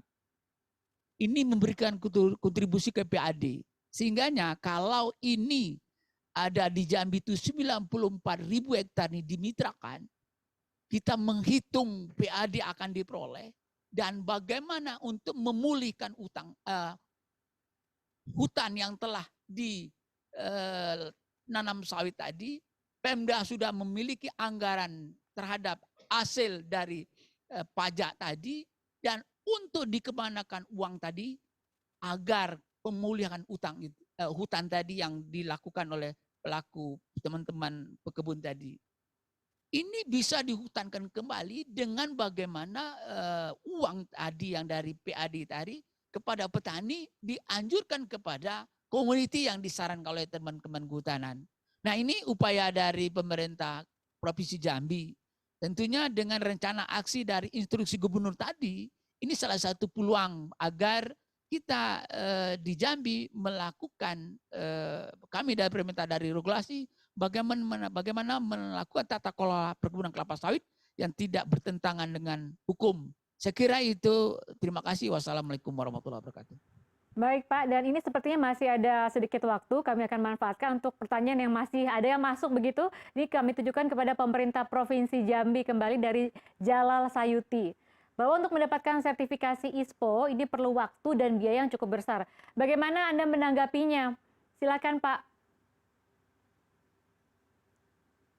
Ini memberikan kontribusi ke PAD. Sehingganya kalau ini ada di Jambi itu 94.000 hektar ini dimitrakan, kita menghitung PAD akan diperoleh dan bagaimana untuk memulihkan hutan yang telah nanam sawit tadi. Pemda sudah memiliki anggaran terhadap hasil dari pajak tadi, dan untuk dikemanakan uang tadi agar pemulihan hutan tadi yang dilakukan oleh pelaku teman-teman pekebun tadi. Ini bisa dihutankan kembali dengan bagaimana uang tadi yang dari PAD tadi kepada petani dianjurkan kepada komoditi yang disarankan oleh teman-teman kehutanan. Nah, ini upaya dari pemerintah Provinsi Jambi. Tentunya dengan rencana aksi dari instruksi gubernur tadi, ini salah satu peluang agar kita di Jambi melakukan, kami dari pemerintah dari regulasi, bagaimana melakukan tata kelola perkebunan kelapa sawit yang tidak bertentangan dengan hukum. Saya kira itu. Terima kasih. Wassalamualaikum warahmatullahi wabarakatuh. Baik Pak, dan ini sepertinya masih ada sedikit waktu, kami akan manfaatkan untuk pertanyaan yang masih ada yang masuk begitu. Ini kami tujukan kepada pemerintah Provinsi Jambi kembali dari Jalal Sayuti. Bahwa untuk mendapatkan sertifikasi ISPO ini perlu waktu dan biaya yang cukup besar. Bagaimana Anda menanggapinya? Silakan Pak.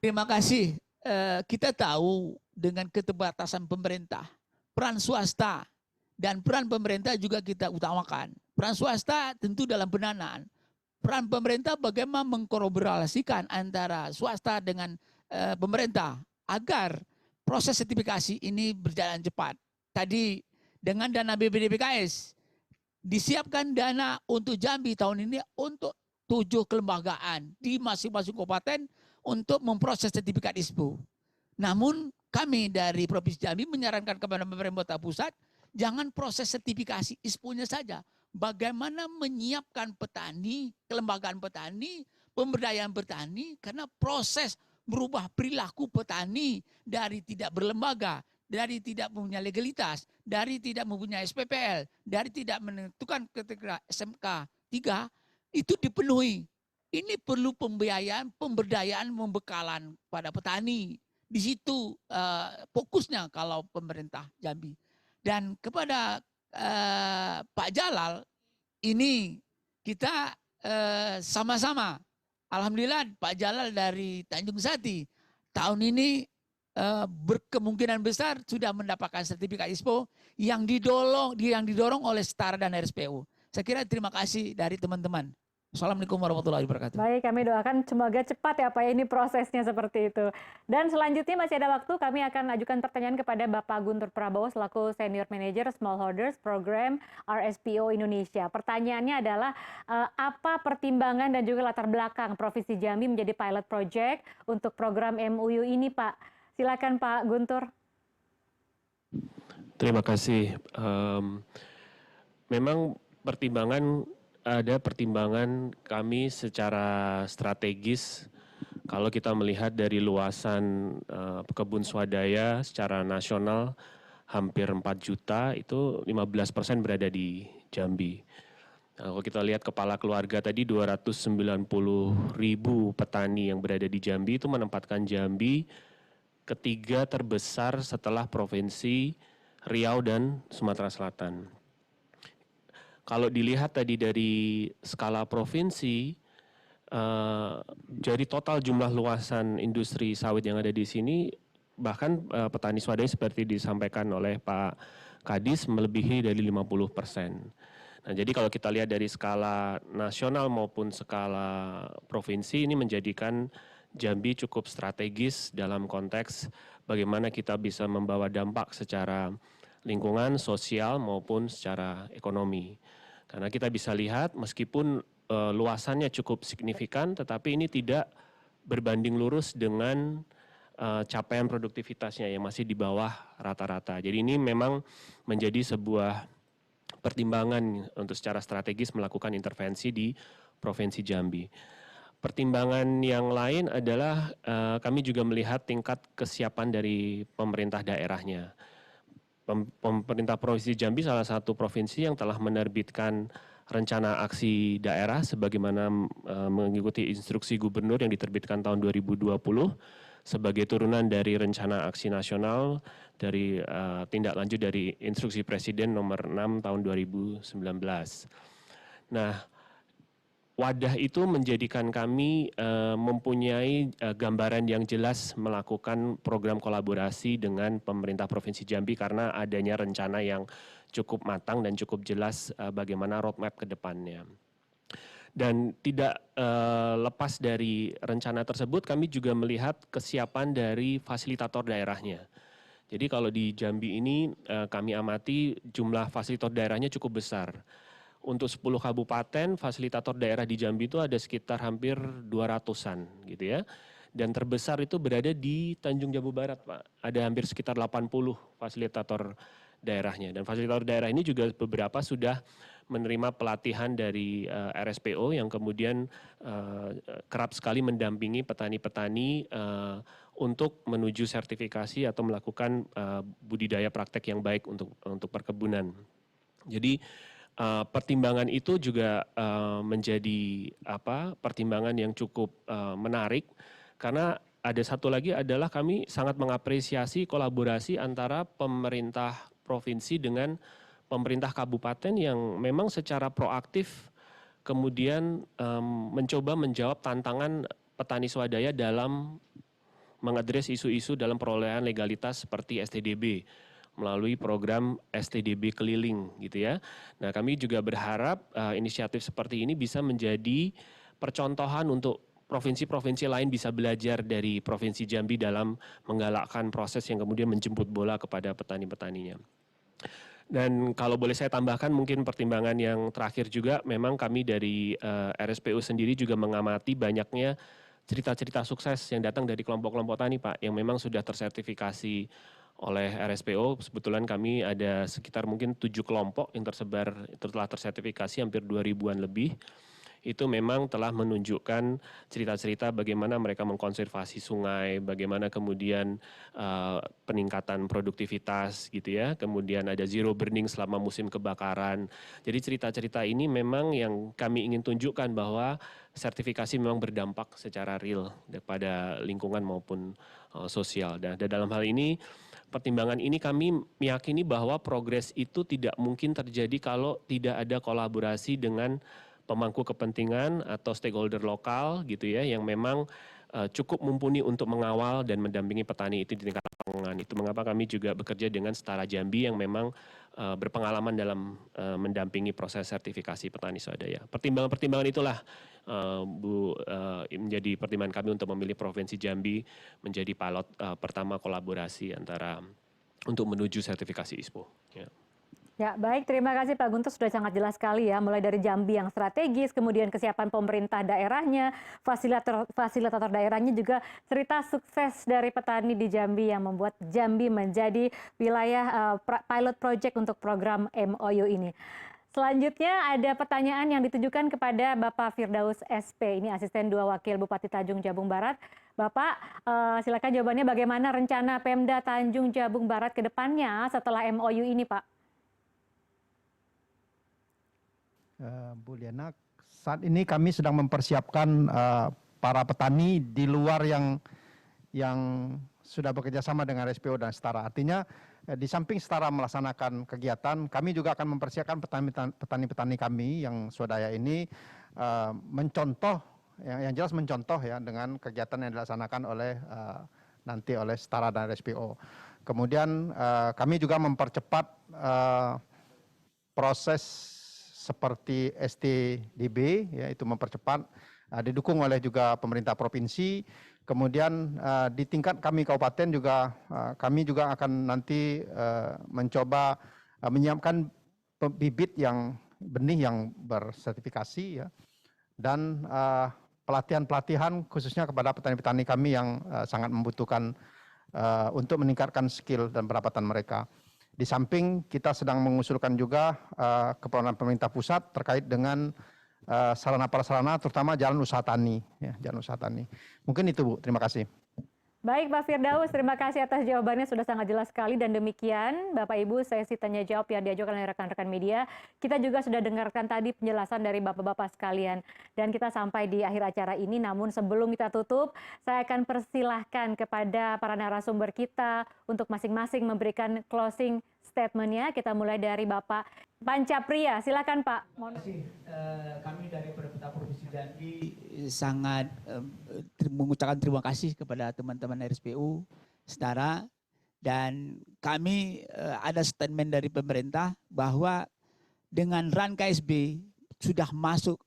Terima kasih. Kita tahu dengan keterbatasan pemerintah, peran swasta dan peran pemerintah juga kita utamakan. Peran swasta tentu dalam pendanaan. Peran pemerintah bagaimana mengkolaborasikan antara swasta dengan pemerintah agar proses sertifikasi ini berjalan cepat. Tadi dengan dana BPDPKS disiapkan dana untuk Jambi tahun ini untuk 7 kelembagaan di masing-masing kabupaten untuk memproses sertifikat ISPO. Namun kami dari Provinsi Jambi menyarankan kepada pemerintah pusat, jangan proses sertifikasi ISPO-nya saja. Bagaimana menyiapkan petani, kelembagaan petani, pemberdayaan petani, karena proses merubah perilaku petani dari tidak berlembaga, dari tidak mempunyai legalitas, dari tidak mempunyai SPPL, dari tidak menentukan ketika SMK 3, itu dipenuhi. Ini perlu pembiayaan, pemberdayaan, pembekalan pada petani. Di situ fokusnya kalau pemerintah Jambi. Dan kepada Pak Jalal, ini kita sama-sama. Alhamdulillah Pak Jalal dari Tanjung Sati tahun ini berkemungkinan besar sudah mendapatkan sertifikat ISPO yang didorong oleh Setara dan RSPO. Saya kira terima kasih dari teman-teman. Assalamualaikum warahmatullahi wabarakatuh. Baik, kami doakan semoga cepat ya Pak, ini prosesnya seperti itu. Dan selanjutnya masih ada waktu, kami akan ajukan pertanyaan kepada Bapak Guntur Prabowo selaku Senior Manager Smallholders Program RSPO Indonesia. Pertanyaannya adalah apa pertimbangan dan juga latar belakang Provinsi Jambi menjadi pilot project untuk program MOU ini Pak? Silakan Pak Guntur. Terima kasih. Memang ada pertimbangan kami secara strategis kalau kita melihat dari luasan kebun swadaya secara nasional hampir 4 juta, itu 15% berada di Jambi. Nah, kalau kita lihat kepala keluarga tadi 290.000 petani yang berada di Jambi, itu menempatkan Jambi ketiga terbesar setelah Provinsi Riau dan Sumatera Selatan. Kalau dilihat tadi dari skala provinsi, dari total jumlah luasan industri sawit yang ada di sini, bahkan petani swadaya seperti disampaikan oleh Pak Kadis melebihi dari 50%. Nah, jadi kalau kita lihat dari skala nasional maupun skala provinsi, ini menjadikan Jambi cukup strategis dalam konteks bagaimana kita bisa membawa dampak secara lingkungan, sosial maupun secara ekonomi. Karena kita bisa lihat meskipun luasannya cukup signifikan, tetapi ini tidak berbanding lurus dengan capaian produktivitasnya yang masih di bawah rata-rata. Jadi ini memang menjadi sebuah pertimbangan untuk secara strategis melakukan intervensi di Provinsi Jambi. Pertimbangan yang lain adalah kami juga melihat tingkat kesiapan dari pemerintah daerahnya. Pemerintah Provinsi Jambi salah satu provinsi yang telah menerbitkan rencana aksi daerah sebagaimana mengikuti instruksi gubernur yang diterbitkan tahun 2020 sebagai turunan dari rencana aksi nasional dari tindak lanjut dari instruksi Presiden nomor 6 tahun 2019. Nah, wadah itu menjadikan kami mempunyai gambaran yang jelas melakukan program kolaborasi dengan pemerintah Provinsi Jambi karena adanya rencana yang cukup matang dan cukup jelas bagaimana roadmap ke depannya. Dan tidak lepas dari rencana tersebut, kami juga melihat kesiapan dari fasilitator daerahnya. Jadi kalau di Jambi ini kami amati jumlah fasilitator daerahnya cukup besar. Untuk 10 kabupaten, fasilitator daerah di Jambi itu ada sekitar hampir 200-an gitu ya. Dan terbesar itu berada di Tanjung Jabung Barat, Pak. Ada hampir sekitar 80 fasilitator daerahnya. Dan fasilitator daerah ini juga beberapa sudah menerima pelatihan dari RSPO yang kemudian kerap sekali mendampingi petani-petani untuk menuju sertifikasi atau melakukan budidaya praktek yang baik untuk perkebunan. Jadi pertimbangan itu juga menjadi pertimbangan yang cukup menarik karena ada satu lagi adalah kami sangat mengapresiasi kolaborasi antara pemerintah provinsi dengan pemerintah kabupaten yang memang secara proaktif kemudian mencoba menjawab tantangan petani swadaya dalam mengadres isu-isu dalam perolehan legalitas seperti STDB melalui program STDB keliling gitu ya. Nah, kami juga berharap inisiatif seperti ini bisa menjadi percontohan untuk provinsi-provinsi lain bisa belajar dari Provinsi Jambi dalam menggalakkan proses yang kemudian menjemput bola kepada petani-petaninya. Dan kalau boleh saya tambahkan mungkin pertimbangan yang terakhir juga memang kami dari RSPO sendiri juga mengamati banyaknya cerita-cerita sukses yang datang dari kelompok-kelompok tani Pak yang memang sudah tersertifikasi oleh RSPO. Kebetulan kami ada sekitar mungkin 7 kelompok yang telah tersertifikasi hampir 2.000-an lebih. Itu memang telah menunjukkan cerita-cerita bagaimana mereka mengkonservasi sungai, bagaimana kemudian peningkatan produktivitas gitu ya. Kemudian ada zero burning selama musim kebakaran. Jadi cerita-cerita ini memang yang kami ingin tunjukkan bahwa sertifikasi memang berdampak secara real pada lingkungan maupun sosial. Dan dalam hal ini pertimbangan ini kami meyakini bahwa progres itu tidak mungkin terjadi kalau tidak ada kolaborasi dengan pemangku kepentingan atau stakeholder lokal gitu ya yang memang cukup mumpuni untuk mengawal dan mendampingi petani itu di tingkat lapangan. Itu mengapa kami juga bekerja dengan Setara Jambi yang memang berpengalaman dalam mendampingi proses sertifikasi petani swadaya. Pertimbangan-pertimbangan itulah Bu menjadi pertimbangan kami untuk memilih Provinsi Jambi menjadi pilot pertama kolaborasi antara untuk menuju sertifikasi ISPO. Ya. Ya, baik. Terima kasih Pak Guntur, sudah sangat jelas sekali ya. Mulai dari Jambi yang strategis, kemudian kesiapan pemerintah daerahnya, fasilitator daerahnya, juga cerita sukses dari petani di Jambi yang membuat Jambi menjadi wilayah pilot project untuk program MOU ini. Selanjutnya ada pertanyaan yang ditujukan kepada Bapak Firdaus SP, ini Asisten 2 Wakil Bupati Tanjung Jabung Barat. Bapak, silakan jawabannya bagaimana rencana Pemda Tanjung Jabung Barat ke depannya setelah MOU ini, Pak? Bu Liana, saat ini kami sedang mempersiapkan para petani di luar yang sudah bekerja sama dengan RSPO dan Setara. Artinya di samping Setara melaksanakan kegiatan, kami juga akan mempersiapkan petani-petani kami yang swadaya ini mencontoh, yang jelas mencontoh ya dengan kegiatan yang dilaksanakan oleh nanti oleh Setara dan RSPO. Kemudian kami juga mempercepat proses seperti STDB, ya, itu mempercepat, didukung oleh juga pemerintah provinsi. Kemudian di tingkat kami kabupaten juga kami juga akan nanti mencoba menyiapkan bibit yang benih yang bersertifikasi ya, dan pelatihan-pelatihan khususnya kepada petani-petani kami yang sangat membutuhkan untuk meningkatkan skill dan pendapatan mereka. Di samping kita sedang mengusulkan juga keperluan pemerintah pusat terkait dengan sarana prasarana, terutama jalan usaha tani. Ya, jalan usaha tani. Mungkin itu, Bu. Terima kasih. Baik Pak Firdaus, terima kasih atas jawabannya, sudah sangat jelas sekali. Dan demikian Bapak Ibu sesi tanya jawab yang diajukan oleh rekan-rekan media. Kita juga sudah dengarkan tadi penjelasan dari Bapak-Bapak sekalian. Dan kita sampai di akhir acara ini, namun sebelum kita tutup, saya akan persilahkan kepada para narasumber kita untuk masing-masing memberikan closing statement-nya. Kita mulai dari Bapak Pancapria, silakan Pak. Terima kasih. Kami dari pemerintah Provinsi Jambi sangat mengucapkan terima kasih kepada teman-teman RSPU, Setara, dan kami ada statement dari pemerintah bahwa dengan RAN KSB sudah masuk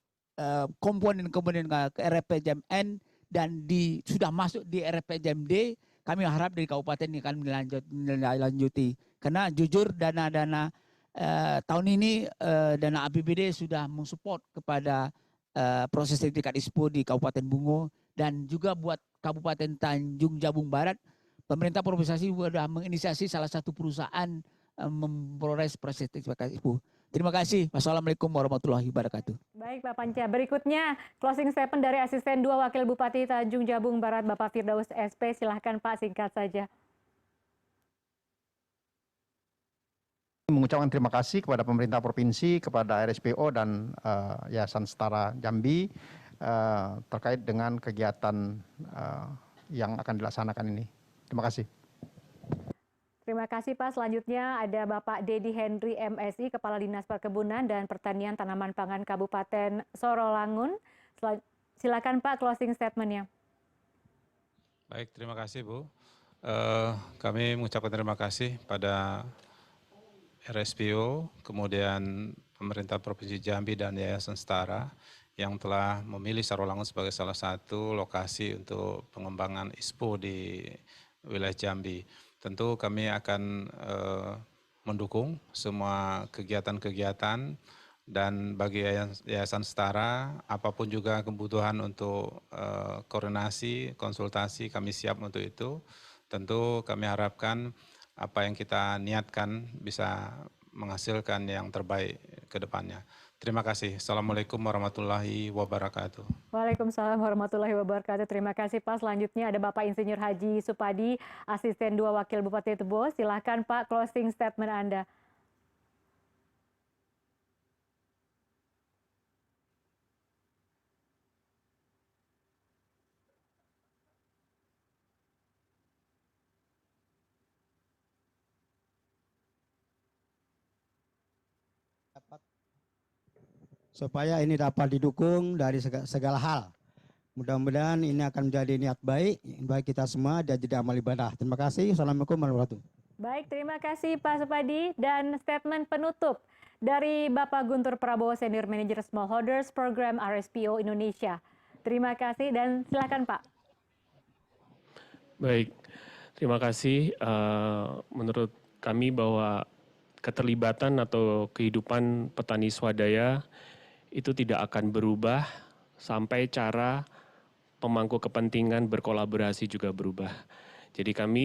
komponen-komponen ke RPJMN dan sudah masuk di RPJMD, kami harap dari kabupaten ini akan melanjuti. Karena jujur dana-dana tahun ini dana APBD sudah mensupport kepada proses sertifikat ISPO di Kabupaten Bungo, dan juga buat Kabupaten Tanjung Jabung Barat, pemerintah provinsi sudah menginisiasi salah satu perusahaan memperoleh proses sertifikat ISPO. Terima kasih. Wassalamualaikum warahmatullahi wabarakatuh. Baik Pak Panca, berikutnya closing statement dari Asisten 2 Wakil Bupati Tanjung Jabung Barat, Bapak Firdaus SP. Silahkan Pak, singkat saja. Mengucapkan terima kasih kepada pemerintah provinsi, kepada RSPO dan Yayasan Setara Jambi terkait dengan kegiatan yang akan dilaksanakan ini. Terima kasih. Terima kasih Pak. Selanjutnya ada Bapak Dedi Henry MSI, Kepala Dinas Perkebunan dan Pertanian Tanaman Pangan Kabupaten Sorolangun. Silakan Pak, closing statement-nya. Baik, terima kasih Bu. Kami mengucapkan terima kasih pada RSPO, kemudian pemerintah Provinsi Jambi dan Yayasan Setara yang telah memilih Sorolangun sebagai salah satu lokasi untuk pengembangan ISPO di wilayah Jambi. Tentu kami akan mendukung semua kegiatan-kegiatan, dan bagi Yayasan Setara, apapun juga kebutuhan untuk koordinasi, konsultasi, kami siap untuk itu. Tentu kami harapkan apa yang kita niatkan bisa menghasilkan yang terbaik ke depannya. Terima kasih. Assalamualaikum warahmatullahi wabarakatuh. Waalaikumsalam warahmatullahi wabarakatuh. Terima kasih Pak. Selanjutnya ada Bapak Insinyur Haji Supadi, Asisten 2 Wakil Bupati Tebo. Silakan Pak, closing statement Anda. supaya ini dapat didukung dari segala hal. Mudah-mudahan ini akan menjadi niat baik kita semua dan jadi amal ibadah. Terima kasih. Assalamualaikum warahmatullahi wabarakatuh. Baik, terima kasih Pak Supadi. Dan statement penutup dari Bapak Guntur Prabowo, Senior Manager Smallholders Program RSPO Indonesia. Terima kasih dan silakan Pak. Baik, terima kasih. Menurut kami bahwa keterlibatan atau kehidupan petani swadaya itu tidak akan berubah sampai cara pemangku kepentingan berkolaborasi juga berubah. Jadi kami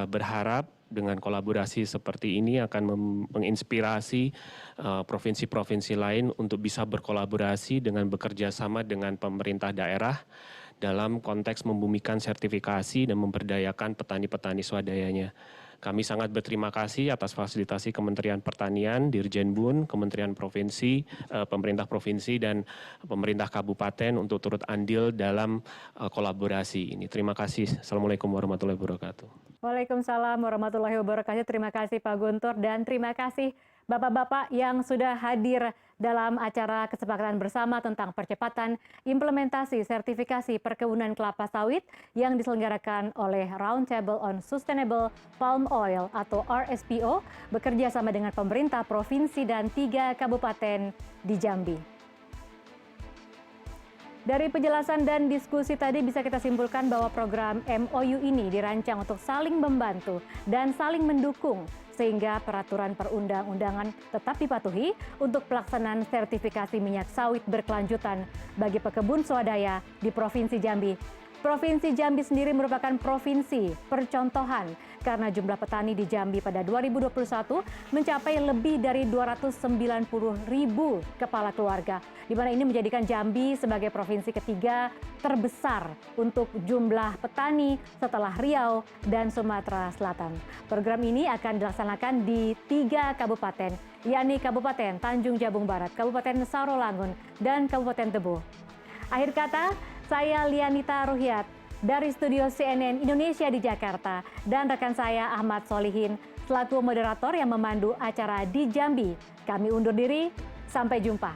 berharap dengan kolaborasi seperti ini akan menginspirasi provinsi-provinsi lain untuk bisa berkolaborasi dengan bekerja sama dengan pemerintah daerah dalam konteks membumikan sertifikasi dan memberdayakan petani-petani swadayanya. Kami sangat berterima kasih atas fasilitasi Kementerian Pertanian, Dirjenbun, Kementerian Provinsi, pemerintah provinsi dan pemerintah kabupaten untuk turut andil dalam kolaborasi ini. Terima kasih. Assalamualaikum warahmatullahi wabarakatuh. Waalaikumsalam warahmatullahi wabarakatuh. Terima kasih Pak Guntur dan terima kasih Bapak-Bapak yang sudah hadir dalam acara kesepakatan bersama tentang percepatan implementasi sertifikasi perkebunan kelapa sawit yang diselenggarakan oleh Roundtable on Sustainable Palm Oil atau RSPO bekerja sama dengan pemerintah provinsi dan 3 kabupaten di Jambi. Dari penjelasan dan diskusi tadi bisa kita simpulkan bahwa program MOU ini dirancang untuk saling membantu dan saling mendukung sehingga peraturan perundang-undangan tetap dipatuhi untuk pelaksanaan sertifikasi minyak sawit berkelanjutan bagi pekebun swadaya di Provinsi Jambi. Provinsi Jambi sendiri merupakan provinsi percontohan karena jumlah petani di Jambi pada 2021 mencapai lebih dari 290.000 kepala keluarga, di mana ini menjadikan Jambi sebagai provinsi ketiga terbesar untuk jumlah petani setelah Riau dan Sumatera Selatan. Program ini akan dilaksanakan di 3 kabupaten, yakni Kabupaten Tanjung Jabung Barat, Kabupaten Sarolangun, dan Kabupaten Tebo. Akhir kata, saya Lianita Ruhyat dari studio CNN Indonesia di Jakarta dan rekan saya Ahmad Solihin selaku moderator yang memandu acara di Jambi. Kami undur diri, sampai jumpa.